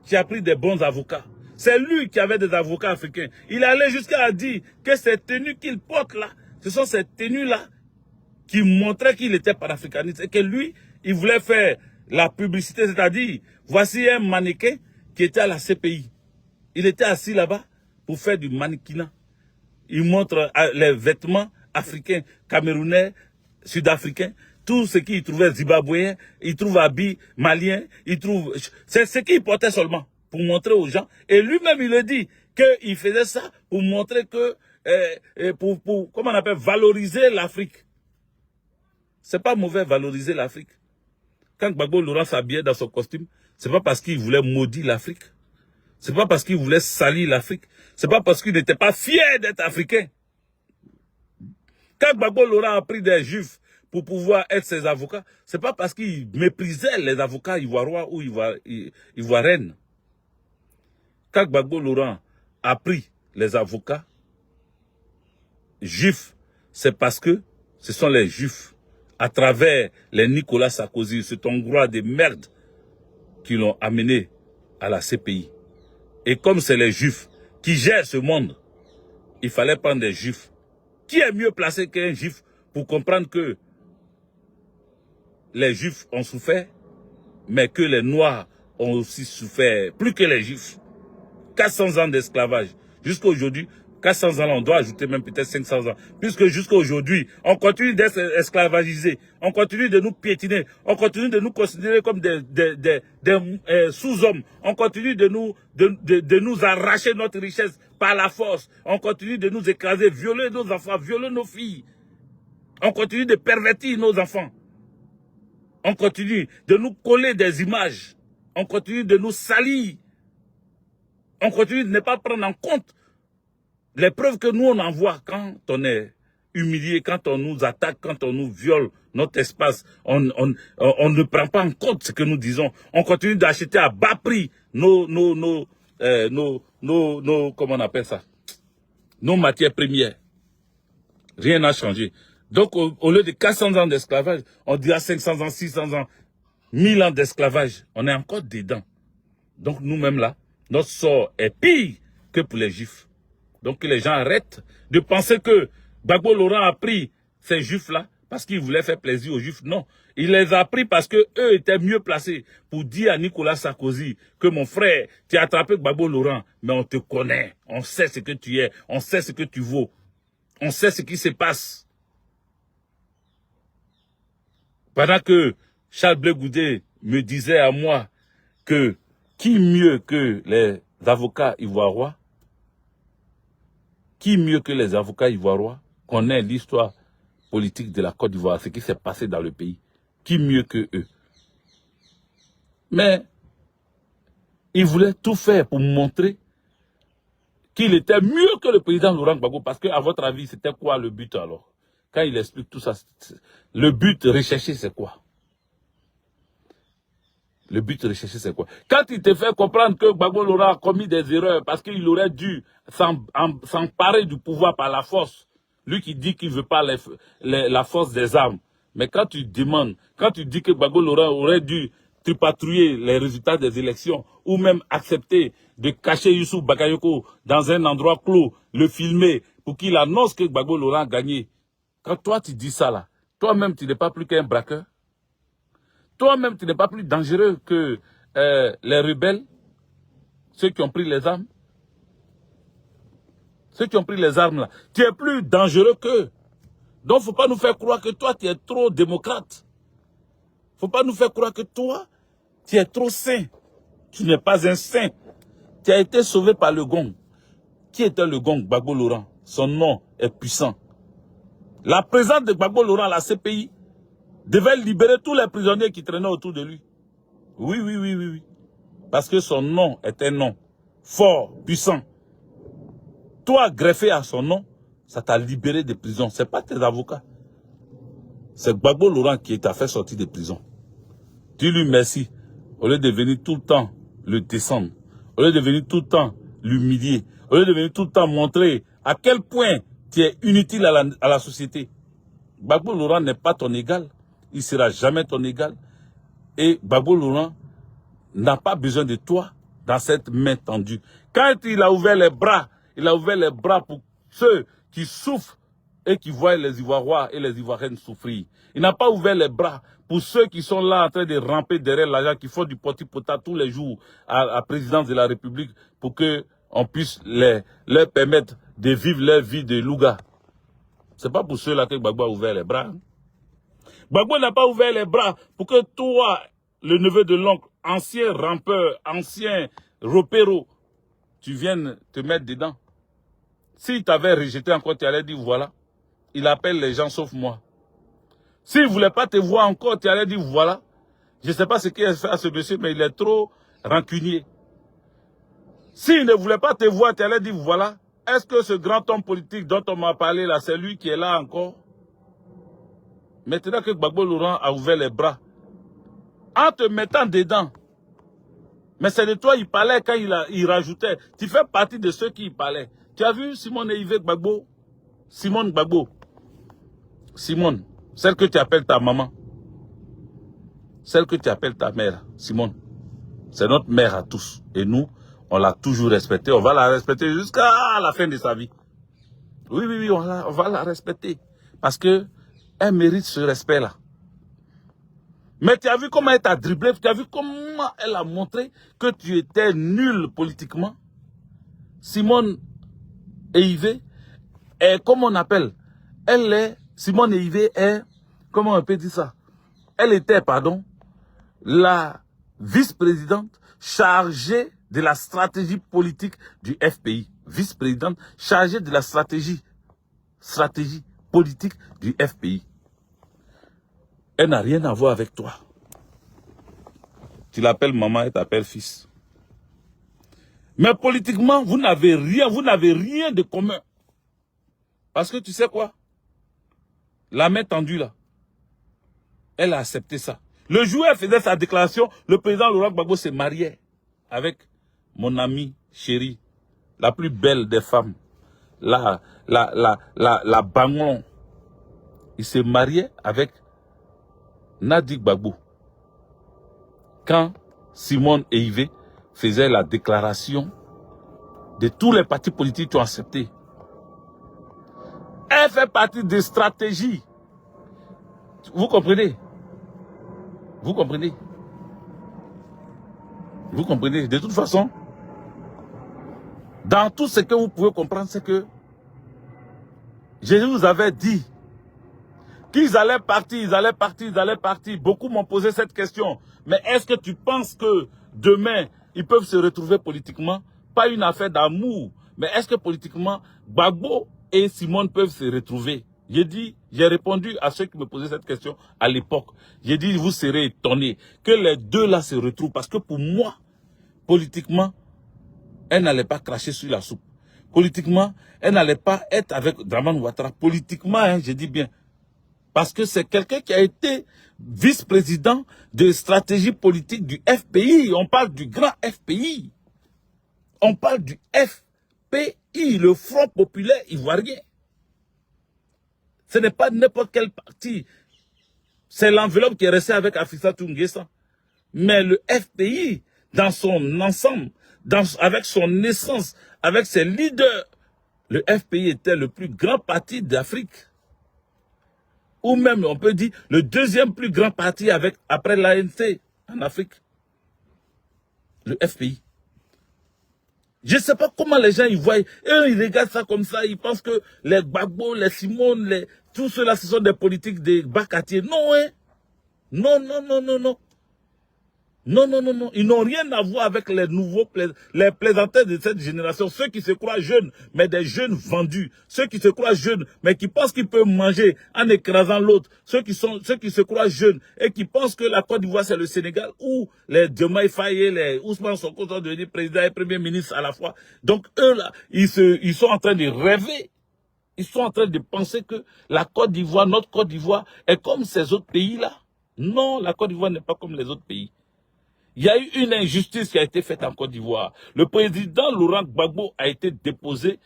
qui a pris des bons avocats. C'est lui qui avait des avocats africains. Il allait jusqu'à dire que ces tenues qu'il porte là, ce sont ces tenues-là qui montraient qu'il était panafricaniste. Et que lui, il voulait faire la publicité, c'est-à-dire, voici un mannequin qui était à la CPI. Il était assis là-bas pour faire du mannequinat. Il montre les vêtements africains, camerounais, sud-africains, tout ce qu'il trouvait zimbabwéen, il trouve habits maliens, il trouve... C'est ce qu'il portait seulement, pour montrer aux gens. Et lui-même, il le dit, qu'il faisait ça pour montrer que... comment on appelle, valoriser l'Afrique. C'est pas mauvais valoriser l'Afrique. Quand Gbagbo Laurent s'habillait dans son costume, c'est pas parce qu'il voulait maudire l'Afrique. C'est pas parce qu'il voulait salir l'Afrique. C'est pas parce qu'il n'était pas fier d'être africain. Quand Gbagbo Laurent a pris des juifs pour pouvoir être ses avocats, c'est pas parce qu'il méprisait les avocats ivoiriens ou ivoiriennes. Quand Gbagbo Laurent a pris les avocats juifs, c'est parce que ce sont les juifs, à travers les Nicolas Sarkozy, cet Hongrois de merde, qui l'ont amené à la CPI. Et comme c'est les juifs qui gèrent ce monde, il fallait prendre des juifs. Qui est mieux placé qu'un juif pour comprendre que les juifs ont souffert, mais que les noirs ont aussi souffert, plus que les juifs. 400 ans d'esclavage. Jusqu'à aujourd'hui, 400 ans, on doit ajouter même peut-être 500 ans. Puisque jusqu'à aujourd'hui, on continue d'être esclavagisés. On continue de nous piétiner. On continue de nous considérer comme des sous-hommes. On continue de nous arracher notre richesse par la force. On continue de nous écraser, violer nos enfants, violer nos filles. On continue de pervertir nos enfants. On continue de nous coller des images. On continue de nous salir. On continue de ne pas prendre en compte les preuves que nous on envoie quand on est humilié, quand on nous attaque, quand on nous viole notre espace. On ne prend pas en compte ce que nous disons. On continue d'acheter à bas prix comment on appelle ça? Nos matières premières. Rien n'a changé. Donc, au lieu de 400 ans d'esclavage, on dit à 500 ans, 600 ans, 1000 ans d'esclavage. On est encore dedans. Donc, nous-mêmes là, notre sort est pire que pour les juifs. Donc, que les gens arrêtent de penser que Gbagbo Laurent a pris ces juifs-là parce qu'il voulait faire plaisir aux juifs. Non, il les a pris parce qu'eux étaient mieux placés pour dire à Nicolas Sarkozy que mon frère, tu as attrapé Gbagbo Laurent, mais on te connaît, on sait ce que tu es, on sait ce que tu vaux, on sait ce qui se passe. Pendant que Charles Blé Goudé me disait à moi que qui mieux que les avocats ivoiriens Qui mieux que les avocats ivoiriens connaît l'histoire politique de la Côte d'Ivoire, ce qui s'est passé dans le pays? Qui mieux que eux? Mais il voulait tout faire pour montrer qu'il était mieux que le président Laurent Gbagbo. Parce que, à votre avis, c'était quoi le but alors? Quand il explique tout ça, le but recherché, c'est quoi? Le but recherché, c'est quoi? Quand il te fait comprendre que Gbagbo Laurent a commis des erreurs parce qu'il aurait dû s'emparer du pouvoir par la force, lui qui dit qu'il ne veut pas la force des armes. Mais quand tu demandes, quand tu dis que Gbagbo Laurent aurait dû tripatouiller les résultats des élections ou même accepter de cacher Youssouf Bakayoko dans un endroit clos, le filmer pour qu'il annonce que Gbagbo Laurent a gagné. Quand toi tu dis ça là, toi-même tu n'es pas plus qu'un braqueur. Toi-même, tu n'es pas plus dangereux que les rebelles, ceux qui ont pris les armes. Ceux qui ont pris les armes là. Tu es plus dangereux qu'eux. Donc, il ne faut pas nous faire croire que toi, tu es trop démocrate. Il ne faut pas nous faire croire que toi, tu es trop saint. Tu n'es pas un saint. Tu as été sauvé par le gong. Qui était le gong? Gbagbo Laurent. Son nom est puissant. La présence de Gbagbo Laurent à la CPI devait libérer tous les prisonniers qui traînaient autour de lui. Oui, oui, oui, oui, oui. Parce que son nom est un nom fort, puissant. Toi, greffé à son nom, ça t'a libéré des prisons. Ce n'est pas tes avocats. C'est Gbagbo Laurent qui t'a fait sortir de prison. Dis-lui merci. Au lieu de venir tout le temps le descendre, au lieu de venir tout le temps l'humilier, au lieu de venir tout le temps montrer à quel point tu es inutile à la société. Gbagbo Laurent n'est pas ton égal. Il ne sera jamais ton égal. Et Gbagbo Laurent n'a pas besoin de toi dans cette main tendue. Quand il a ouvert les bras, il a ouvert les bras pour ceux qui souffrent et qui voient les Ivoiriens et les Ivoiriennes souffrir. Il n'a pas ouvert les bras pour ceux qui sont là en train de ramper derrière l'argent, qui font du poti-pota tous les jours à la présidence de la République pour qu'on puisse leur permettre de vivre leur vie de louga. Ce n'est pas pour ceux-là que Gbagbo a ouvert les bras. Gbagbo n'a pas ouvert les bras pour que toi, le neveu de l'oncle, ancien rampeur, ancien ropero, tu viennes te mettre dedans. S'il t'avait rejeté encore, tu allais dire voilà, il appelle les gens sauf moi. S'il ne voulait pas te voir encore, tu allais dire voilà, je ne sais pas ce qu'il a fait à ce monsieur, mais il est trop rancunier. S'il ne voulait pas te voir, tu allais dire voilà, est-ce que ce grand homme politique dont on m'a parlé là, c'est lui qui est là encore? Maintenant que Gbagbo Laurent a ouvert les bras, en te mettant dedans, mais c'est de toi il parlait quand il rajoutait. Tu fais partie de ceux qui y parlaient. Tu as vu Simone Eivé Gbagbo? Simone Gbagbo. Simone, celle que tu appelles ta maman. Celle que tu appelles ta mère, Simone. C'est notre mère à tous. Et nous, on l'a toujours respectée. On va la respecter jusqu'à la fin de sa vie. Oui, oui, oui, on va la respecter. Parce que elle mérite ce respect-là. Mais tu as vu comment elle t'a dribblé, tu as vu comment elle a montré que tu étais nul politiquement. Simone Eivé est, comment on appelle, Simone Eivé est, comment on peut dire ça? Elle était, pardon, la vice-présidente chargée de la stratégie politique du FPI. Vice-présidente chargée de la stratégie politique du FPI. Elle n'a rien à voir avec toi. Tu l'appelles maman, elle t'appelle fils. Mais politiquement, vous n'avez rien de commun. Parce que tu sais quoi? La main tendue là, elle a accepté ça. Le jour où elle faisait sa déclaration, le président Laurent Gbagbo se mariait avec mon amie chérie, la plus belle des femmes, la Bangon. Il se mariait avec Nadi Gbagbo. Quand Simone Eivé faisait la déclaration de tous les partis politiques qui ont accepté. Elle fait partie des stratégies. Vous comprenez? Vous comprenez? Vous comprenez? De toute façon, dans tout ce que vous pouvez comprendre, c'est que Jésus vous avait dit qu'ils allaient partir, ils allaient partir, ils allaient partir. Beaucoup m'ont posé cette question. Mais est-ce que tu penses que demain, ils peuvent se retrouver politiquement? Pas une affaire d'amour, Mais est-ce que politiquement, Gbagbo et Simone peuvent se retrouver? J'ai répondu à ceux qui me posaient cette question à l'époque. J'ai dit, vous serez étonnés que les deux là se retrouvent. Parce que pour moi, politiquement, elle n'allait pas cracher sur la soupe. Politiquement, elle n'allait pas être avec Dramane Ouattara. Politiquement, hein, je dis bien. Parce que c'est quelqu'un qui a été vice-président de stratégie politique du FPI. On parle du grand FPI. On parle du FPI, le Front Populaire Ivoirien. Ce n'est pas n'importe quel parti. C'est l'enveloppe qui est restée avec Afissatou Nguessan. Mais le FPI, dans son ensemble, avec son essence, avec ses leaders, le FPI était le plus grand parti d'Afrique. Ou même, on peut dire, le deuxième plus grand parti après l'ANC en Afrique. Le FPI. Je ne sais pas comment les gens y voient. Eux, ils regardent ça comme ça. Ils pensent que les Gbagbo, les Simone, tout cela, ce sont des politiques des bas quartiers. Non, hein. Non, non, non, non, non. Non, non, non, non. Ils n'ont rien à voir avec les nouveaux les plaisantins de cette génération. Ceux qui se croient jeunes, mais des jeunes vendus. Ceux qui se croient jeunes, mais qui pensent qu'ils peuvent manger en écrasant l'autre. Ceux qui se croient jeunes et qui pensent que la Côte d'Ivoire, c'est le Sénégal, où les Diomaye Faye et les Ousmane Sonko sont devenus président et premier ministre à la fois. Donc, eux, là, ils sont en train de rêver. Ils sont en train de penser que la Côte d'Ivoire, notre Côte d'Ivoire, est comme ces autres pays-là. Non, la Côte d'Ivoire n'est pas comme les autres pays. Il y a eu une injustice qui a été faite en Côte d'Ivoire. Le président Laurent Gbagbo a été déposé.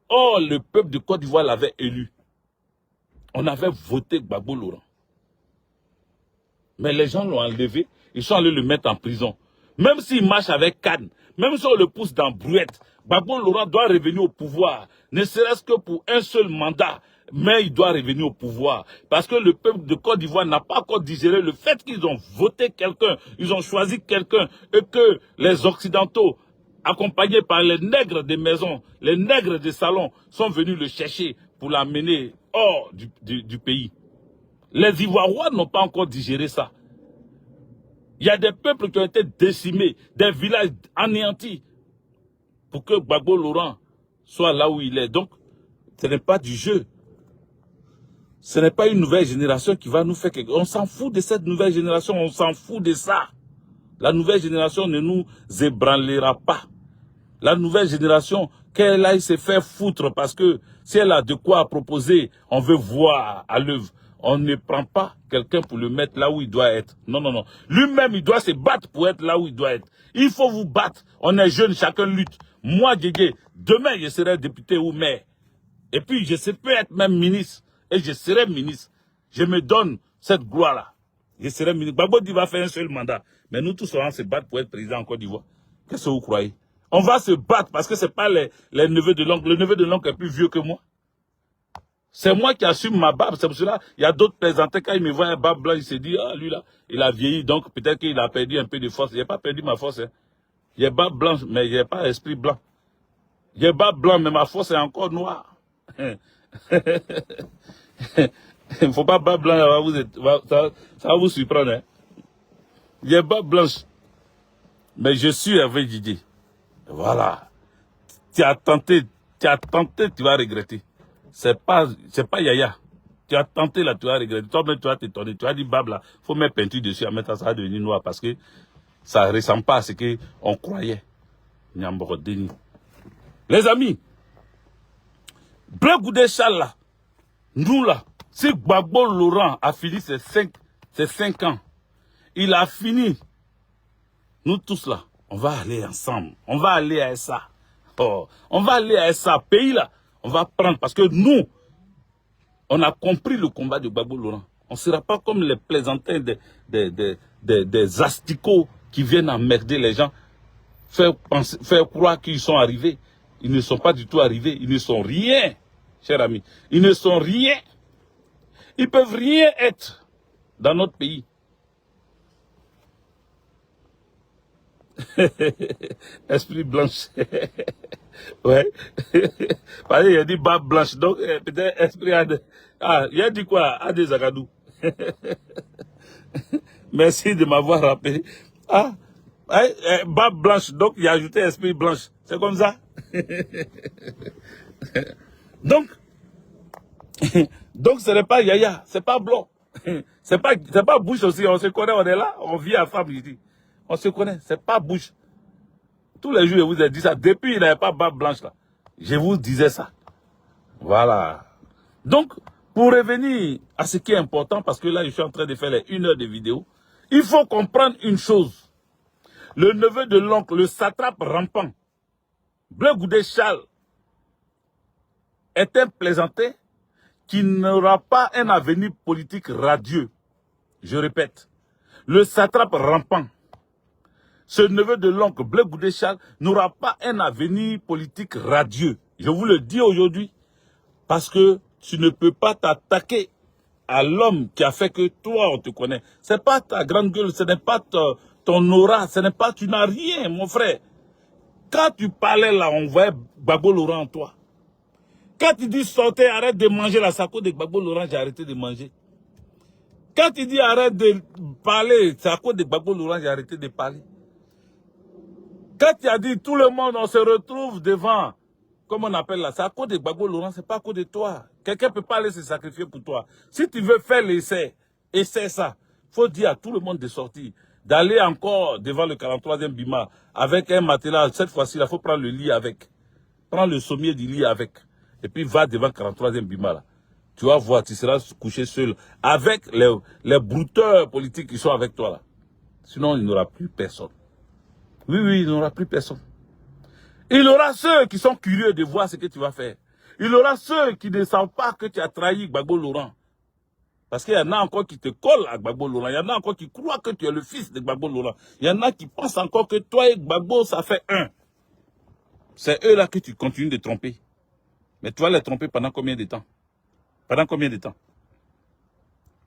Or, le peuple de Côte d'Ivoire l'avait élu. On avait voté Gbagbo Laurent. Mais les gens l'ont enlevé. Ils sont allés le mettre en prison. Même s'il marche avec Cannes, même si on le pousse dans Brouette, Gbagbo Laurent doit revenir au pouvoir. Ne serait-ce que pour un seul mandat. Mais il doit revenir au pouvoir. Parce que le peuple de Côte d'Ivoire n'a pas encore digéré le fait qu'ils ont voté quelqu'un, ils ont choisi quelqu'un, et que les Occidentaux, accompagnés par les nègres des maisons, les nègres des salons, sont venus le chercher pour l'amener hors du pays. Les Ivoiriens n'ont pas encore digéré ça. Il y a des peuples qui ont été décimés, des villages anéantis, pour que Gbagbo Laurent soit là où il est. Donc, ce n'est pas du jeu. Ce n'est pas une nouvelle génération qui va nous faire quelque chose. On s'en fout de cette nouvelle génération, on s'en fout de ça. La nouvelle génération ne nous ébranlera pas. La nouvelle génération, qu'elle aille se faire foutre parce que si elle a de quoi proposer, on veut voir à l'œuvre. On ne prend pas quelqu'un pour le mettre là où il doit être. Non, non, non. Lui-même, il doit se battre pour être là où il doit être. Il faut vous battre. On est jeunes, chacun lutte. Moi, Guégué, demain, je serai député ou maire. Et puis, je peux être même ministre. Et je serai ministre. Je me donne cette gloire-là. Je serai ministre. Gbagbo va faire un seul mandat. Mais nous tous, on va se battre pour être président en Côte d'Ivoire. Qu'est-ce que vous croyez? On va se battre parce que ce n'est pas les neveux de l'oncle. Le neveu de l'oncle est plus vieux que moi. C'est moi qui assume ma barbe. C'est pour cela il y a d'autres plaisantins. Quand ils me voient un barbe blanc, ils se disent, ah, lui là, il a vieilli. Donc peut-être qu'il a perdu un peu de force. Il n'a pas perdu ma force. Hein. J'ai barbe blanche, mais il n'y a pas esprit blanc. J'ai barbe blanc, mais ma force est encore noire. Il ne faut pas barbe blanche, ça va vous surprendre. Hein? J'ai barbe blanche. Mais je suis avec Didier. Voilà. Tu as tenté, tu vas regretter. C'est pas Yaya. Tu as tenté là, tu vas regretter. Toi-même, tu vas t'étonner. Tu as dit barbe là, il faut mettre peinture dessus, à mettre ça va devenir noir parce que ça ne ressemble pas à ce qu'on croyait. Les amis, Blé Goudé Charles là, nous là, si Gbagbo Laurent a fini ses 5 ans, il a fini. Nous tous là, on va aller ensemble. On va aller à ça. Oh, on va aller à ça. Pays là, on va prendre. Parce que nous, on a compris le combat de Gbagbo Laurent. On ne sera pas comme les plaisantins des asticots qui viennent emmerder les gens. Faire croire qu'ils sont arrivés. Ils ne sont pas du tout arrivés. Ils ne sont rien, chers amis. Ils ne sont rien. Ils ne peuvent rien être dans notre pays. Esprit blanche. Ouais. Parce qu'il a dit barbe blanche. Donc, peut-être esprit a de... Ah, il a dit quoi? A des agadou. Merci de m'avoir rappelé. Ah, barbe blanche. Donc, il a ajouté esprit blanche. C'est comme ça? Donc, donc ce n'est pas Yaya, c'est pas Blanc. C'est pas Bush aussi, on se connaît, on est là, on vit à femme ici. On se connaît, c'est pas Bush. Tous les jours, je vous ai dit ça. Depuis, il n'avait pas barbe blanche là. Je vous disais ça. Voilà. Donc, pour revenir à ce qui est important, parce que là, je suis en train de faire les 1 heure de vidéo, il faut comprendre une chose. Le neveu de l'oncle, le satrape rampant, Bleu Goudé Charles, est un plaisantin qui n'aura pas un avenir politique radieux. Je répète, le satrape rampant, ce neveu de l'oncle Bleu Goudé Charles n'aura pas un avenir politique radieux. Je vous le dis aujourd'hui, parce que tu ne peux pas t'attaquer à l'homme qui a fait que toi, on te connaît. Ce n'est pas ta grande gueule, ce n'est pas ton aura, ce n'est pas, tu n'as rien, mon frère. Quand tu parlais là, on voyait Gbagbo Laurent en toi. Quand tu dis sortez, arrête de manger la saco de Gbagbo Laurent, j'ai arrêté de manger. Quand tu dis arrête de parler, c'est à cause de Gbagbo Laurent, j'ai arrêté de parler. Quand tu as dit tout le monde, on se retrouve devant, comment on appelle là, c'est à cause de Gbagbo Laurent, c'est pas à cause de toi. Quelqu'un ne peut pas aller se sacrifier pour toi. Si tu veux faire l'essai, essaie ça. Il faut dire à tout le monde de sortir, d'aller encore devant le 43e Bima avec un matelas. Cette fois-ci, il faut prendre le lit avec. Prends le sommier du lit avec. Et puis va devant le 43e Bima là. Tu vas voir, tu seras couché seul avec les brouteurs politiques qui sont avec toi là. Sinon, il n'y aura plus personne. Oui, oui, il n'y aura plus personne. Il y aura ceux qui sont curieux de voir ce que tu vas faire. Il y aura ceux qui ne savent pas que tu as trahi Gbagbo Laurent. Parce qu'il y en a encore qui te collent à Gbagbo Laurent. Il y en a encore qui croient que tu es le fils de Gbagbo Laurent. Il y en a qui pensent encore que toi et Gbagbo, ça fait un. C'est eux là que tu continues de tromper. Mais tu vas les tromper pendant combien de temps? Pendant combien de temps?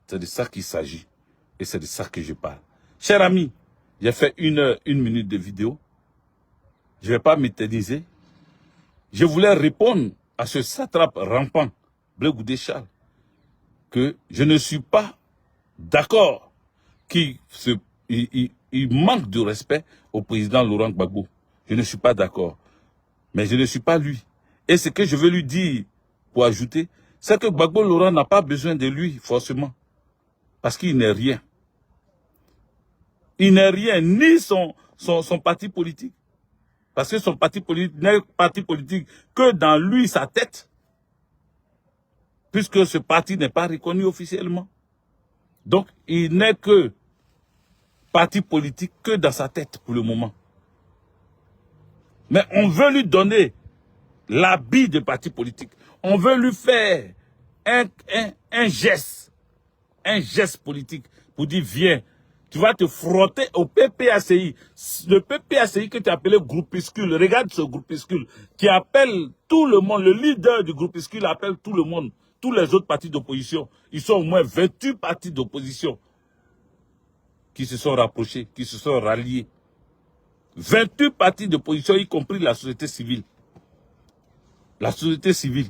C'est de ça qu'il s'agit. Et c'est de ça que je parle. Cher ami, j'ai fait 1 heure, 1 minute de vidéo. Je ne vais pas m'éterniser. Je voulais répondre à ce satrape rampant, Bleu Goudé Charles, que je ne suis pas d'accord qu'il manque de respect au président Laurent Gbagbo. Je ne suis pas d'accord. Mais je ne suis pas lui. Et ce que je veux lui dire, pour ajouter, c'est que Gbagbo Laurent n'a pas besoin de lui, forcément. Parce qu'il n'est rien. Il n'est rien, ni son parti politique. Parce que son parti politique n'est parti politique que dans lui, sa tête. Puisque ce parti n'est pas reconnu officiellement. Donc, il n'est que parti politique que dans sa tête pour le moment. Mais on veut lui donner l'habit de parti politique. On veut lui faire un geste politique pour dire viens, tu vas te frotter au PPACI. Le PPACI que tu appelais groupuscule, regarde ce groupuscule qui appelle tout le monde, le leader du groupuscule appelle tout le monde, tous les autres partis d'opposition. Ils sont au moins 28 partis d'opposition qui se sont rapprochés, qui se sont ralliés. 28 partis d'opposition, y compris la société civile. La société civile.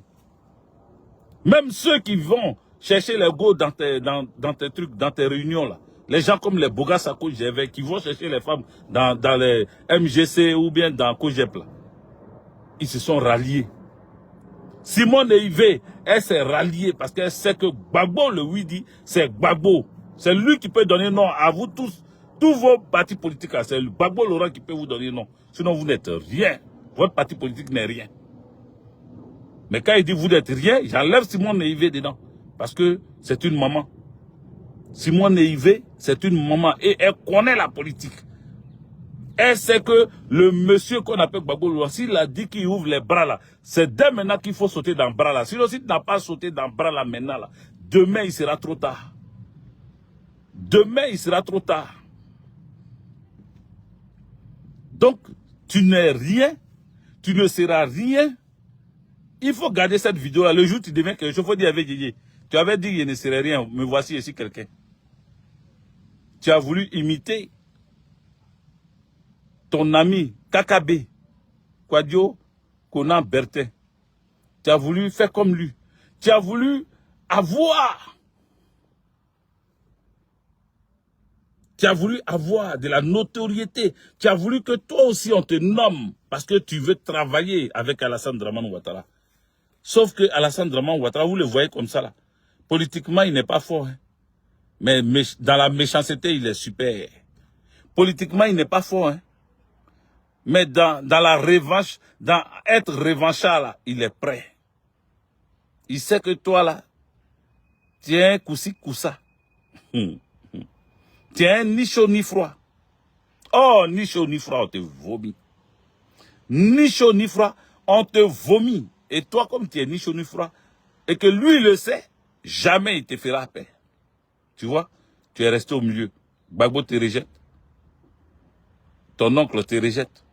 Même ceux qui vont chercher les go dans tes trucs, dans tes réunions là. Les gens comme les Boga Sako GV qui vont chercher les femmes dans les MGC ou bien dans Kojep là. Ils se sont ralliés. Simone Ivé, elle s'est ralliée parce qu'elle sait que Gbagbo, le Widi, c'est Gbagbo. C'est lui qui peut donner nom à vous tous. Tous vos partis politiques, c'est Gbagbo Laurent qui peut vous donner nom. Sinon, vous n'êtes rien. Votre parti politique n'est rien. Mais quand il dit vous n'êtes rien, j'enlève Simone Ivé dedans. Parce que c'est une maman. Simone Ivé, c'est une maman. Et elle connaît la politique. Elle sait que le monsieur qu'on appelle Gbagbo Laurent, s'il a dit qu'il ouvre les bras là, c'est dès maintenant qu'il faut sauter dans le bras là. Sinon, si tu n'as pas sauté dans le bras là maintenant là, demain il sera trop tard. Demain il sera trop tard. Donc, tu n'es rien, tu ne seras rien. Il faut garder cette vidéo-là. Le jour où tu deviens quelque chose, il faut dire avec Didier. Tu avais dit qu'il ne serait rien, me voici ici quelqu'un. Tu as voulu imiter ton ami Kakabe, Kwadio Konan Bertin. Tu as voulu faire comme lui. Tu as voulu avoir Tu as voulu avoir de la notoriété. Tu as voulu que toi aussi on te nomme parce que tu veux travailler avec Alassane Dramane Ouattara. Sauf que Alassane Dramane Ouattara, vous le voyez comme ça là. Politiquement, il n'est pas fort. Hein. Mais dans la méchanceté, il est super. Politiquement, il n'est pas fort. Hein. Mais dans la revanche, dans être revanchard là, il est prêt. Il sait que toi là, tu es un koussi-koussa. Tu es un ni chaud ni froid. Oh, ni chaud ni froid, on te vomit. Ni chaud ni froid, on te vomit. Et toi, comme tu es ni chaud ni froid, et que lui le sait, jamais il te fera paix. Tu vois, tu es resté au milieu. Gbagbo te rejette. Ton oncle te rejette.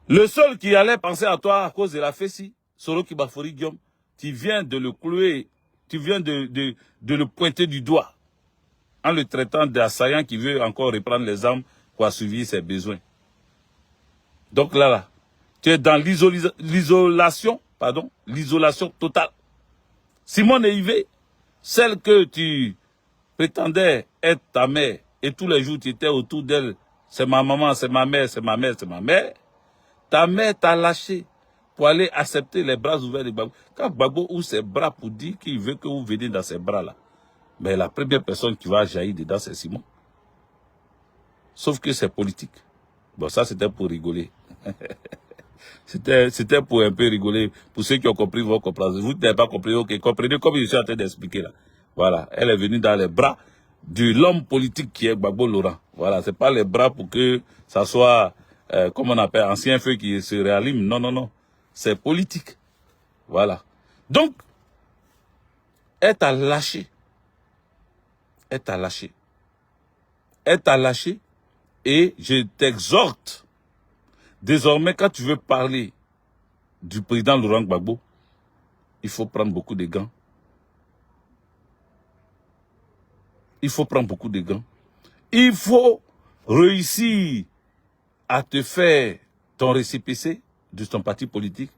Le seul qui allait penser à toi à cause de la fessie, Soro Kibafori Guillaume, tu viens de le clouer, tu viens de le pointer du doigt en le traitant d'assaillant qui veut encore reprendre les armes pour assouvir ses besoins. Donc là, tu es dans l'isolation totale. Simone Yves, celle que tu prétendais être ta mère, et tous les jours tu étais autour d'elle, c'est ma maman, c'est ma mère, c'est ma mère, c'est ma mère. Ta mère t'a lâché pour aller accepter les bras ouverts de Gbagbo. Quand Gbagbo ouvre ses bras pour dire qu'il veut que vous veniez dans ses bras là, mais la première personne qui va jaillir dedans, c'est Simon. Sauf que c'est politique. Bon, ça c'était pour rigoler. C'était pour un peu rigoler. Pour ceux qui ont compris, vont comprendre. Vous n'avez pas compris, ok, comprenez comme je suis en train d'expliquer là. Voilà, elle est venue dans les bras de l'homme politique qui est Gbagbo Laurent. Voilà, c'est pas les bras pour que ça soit, comme on appelle, ancien feu qui se réallume. Non, non, non. C'est politique. Voilà. Donc, elle t'a lâché. Elle t'a lâché. Elle t'a lâché. Et je t'exhorte, désormais, quand tu veux parler du président Laurent Gbagbo, il faut prendre beaucoup de gants. Il faut prendre beaucoup de gants. Il faut réussir à te faire ton récépissé de ton parti politique.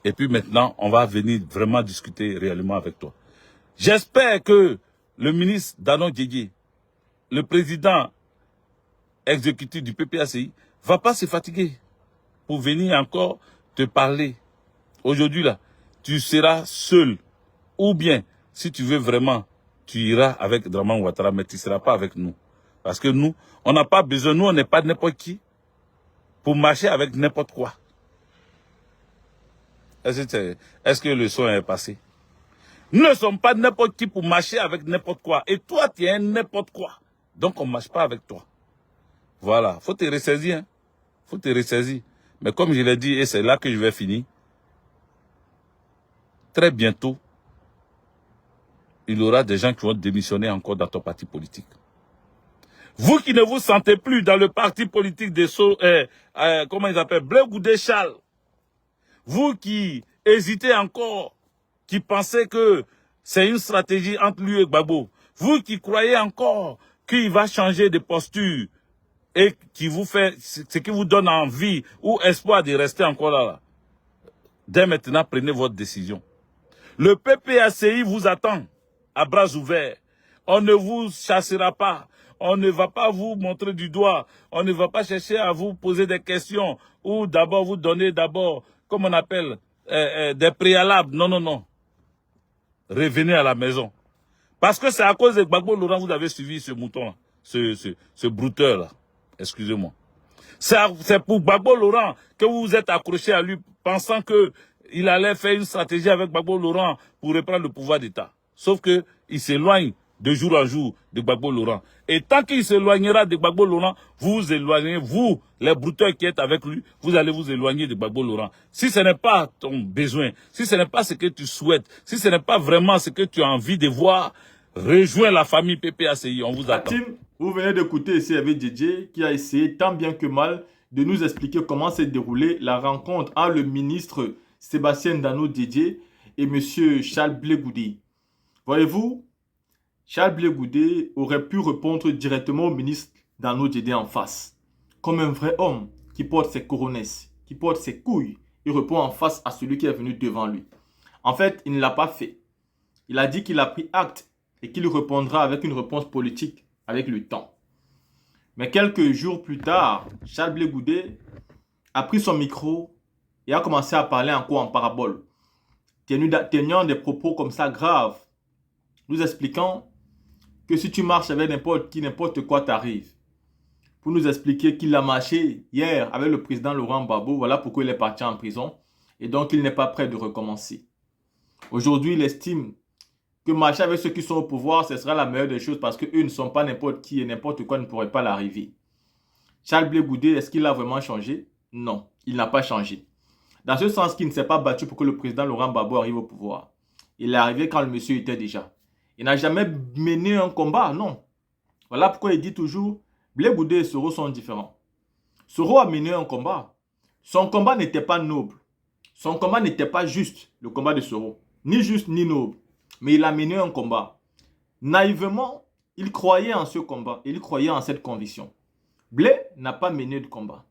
Et puis maintenant, on va venir vraiment discuter réellement avec toi. J'espère que le ministre Danon Diédié, le président exécutif du PPACI, va pas se fatiguer pour venir encore te parler. Aujourd'hui là, tu seras seul. Ou bien, si tu veux vraiment, tu iras avec Dramane Ouattara, mais tu ne seras pas avec nous. Parce que nous, on n'a pas besoin, nous on n'est pas n'importe qui pour marcher avec n'importe quoi. Est-ce que le son est passé? Nous ne sommes pas n'importe qui pour marcher avec n'importe quoi. Et toi, tu es un n'importe quoi. Donc on ne marche pas avec toi. Voilà, faut te ressaisir. Hein? Faut te ressaisir. Mais comme je l'ai dit, et c'est là que je vais finir, très bientôt, il y aura des gens qui vont démissionner encore dans ton parti politique. Vous qui ne vous sentez plus dans le parti politique des comment ils appellent, Blé Goudé Charles, vous qui hésitez encore, qui pensez que c'est une stratégie entre lui et Gbagbo, vous qui croyez encore qu'il va changer de posture et qui vous fait ce qui vous donne envie ou espoir de rester encore là. Dès maintenant, prenez votre décision. Le PPACI vous attend à bras ouverts. On ne vous chassera pas. On ne va pas vous montrer du doigt. On ne va pas chercher à vous poser des questions ou d'abord vous donner comme on appelle, des préalables. Non, non, non. Revenez à la maison. Parce que c'est à cause de Gbagbo Laurent que vous avez suivi ce mouton-là, ce brouteur-là. Excusez-moi. C'est pour Gbagbo Laurent que vous vous êtes accroché à lui, pensant qu'il allait faire une stratégie avec Gbagbo Laurent pour reprendre le pouvoir d'État. Sauf qu'il s'éloigne de jour en jour de Gbagbo Laurent. Et tant qu'il s'éloignera de Gbagbo Laurent, vous vous éloignez, vous, les brouteurs qui êtes avec lui, vous allez vous éloigner de Gbagbo Laurent. Si ce n'est pas ton besoin, si ce n'est pas ce que tu souhaites, si ce n'est pas vraiment ce que tu as envie de voir, rejoins la famille PPACI, on vous attend. Vous venez d'écouter ici avec DJ qui a essayé tant bien que mal de nous expliquer comment s'est déroulée la rencontre entre le ministre Sébastien Danon Diédié et M. Charles Blé Goudé. Voyez-vous, Charles Blé Goudé aurait pu répondre directement au ministre Danon Diédié en face. Comme un vrai homme qui porte ses coronesses, qui porte ses couilles, il répond en face à celui qui est venu devant lui. En fait, il ne l'a pas fait. Il a dit qu'il a pris acte et qu'il répondra avec une réponse politique avec le temps. Mais quelques jours plus tard, Charles Blé Goudé a pris son micro et a commencé à parler encore en parabole, tenant des propos comme ça graves, nous expliquant que si tu marches avec n'importe qui, n'importe quoi t'arrive. Pour nous expliquer qu'il a marché hier avec le président Laurent Gbagbo, voilà pourquoi il est parti en prison et donc il n'est pas prêt de recommencer. Aujourd'hui, il estime que marcher avec ceux qui sont au pouvoir, ce sera la meilleure des choses parce qu'eux ne sont pas n'importe qui et n'importe quoi ne pourrait pas l'arriver. Charles Blé Goudé, est-ce qu'il a vraiment changé? Non, il n'a pas changé. Dans ce sens qu'il ne s'est pas battu pour que le président Laurent Gbagbo arrive au pouvoir. Il est arrivé quand le monsieur était déjà. Il n'a jamais mené un combat, non. Voilà pourquoi il dit toujours, Blé Goudé et Soro sont différents. Soro a mené un combat. Son combat n'était pas noble. Son combat n'était pas juste, le combat de Soro. Ni juste, ni noble. Mais il a mené un combat. Naïvement, il croyait en ce combat. Il croyait en cette conviction. Blé n'a pas mené de combat.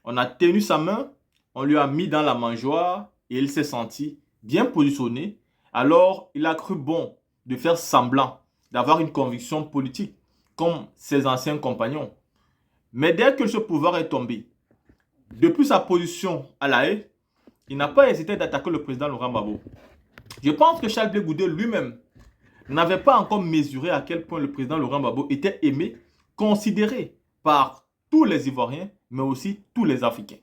On a tenu sa main, on lui a mis dans la mangeoire et il s'est senti bien positionné. Alors, il a cru bon de faire semblant d'avoir une conviction politique comme ses anciens compagnons. Mais dès que ce pouvoir est tombé, depuis sa position à la haie, il n'a pas hésité d'attaquer le président Laurent Gbagbo. Je pense que Charles Blé Goudé lui-même n'avait pas encore mesuré à quel point le président Laurent Gbagbo était aimé, considéré par tous les Ivoiriens, mais aussi tous les Africains.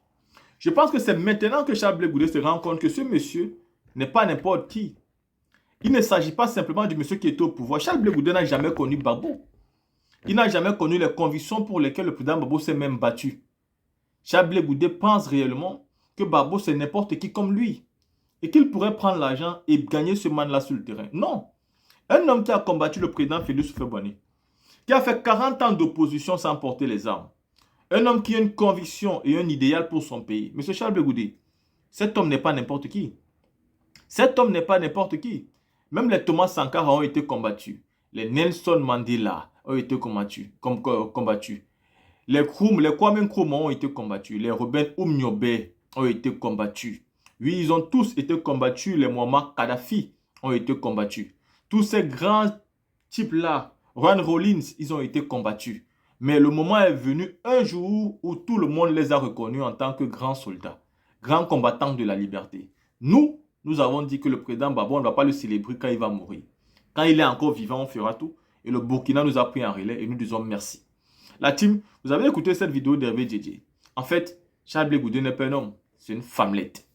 Je pense que c'est maintenant que Charles Blé Goudé se rend compte que ce monsieur n'est pas n'importe qui. Il ne s'agit pas simplement du monsieur qui était au pouvoir. Charles Blé Goudé n'a jamais connu Gbagbo. Il n'a jamais connu les convictions pour lesquelles le président Gbagbo s'est même battu. Charles Blé Goudé pense réellement que Gbagbo c'est n'importe qui comme lui et qu'il pourrait prendre l'argent et gagner ce man-là sur le terrain. Non. Un homme qui a combattu le président Félix Houphouët-Boigny, qui a fait 40 ans d'opposition sans porter les armes. Un homme qui a une conviction et un idéal pour son pays. Monsieur Charles Blé Goudé, cet homme n'est pas n'importe qui. Cet homme n'est pas n'importe qui. Même les Thomas Sankara ont été combattus. Les Nelson Mandela ont été combattus. Les Kwame Nkrumah ont été combattus. Les Robert Oumniobe ont été combattus. Oui, ils ont tous été combattus. Les Muammar Kadhafi ont été combattus. Tous ces grands types-là, Ron Rollins, ils ont été combattus. Mais le moment est venu un jour où tout le monde les a reconnus en tant que grands soldats, grands combattants de la liberté. Nous avons dit que le président Gbagbo, on ne va pas le célébrer quand il va mourir. Quand il est encore vivant, on fera tout. Et le Burkina nous a pris en relais et nous disons merci. La team, vous avez écouté cette vidéo d'Hervé Djedje. En fait, Charles Blé Goudé n'est pas un homme, c'est une femmelette.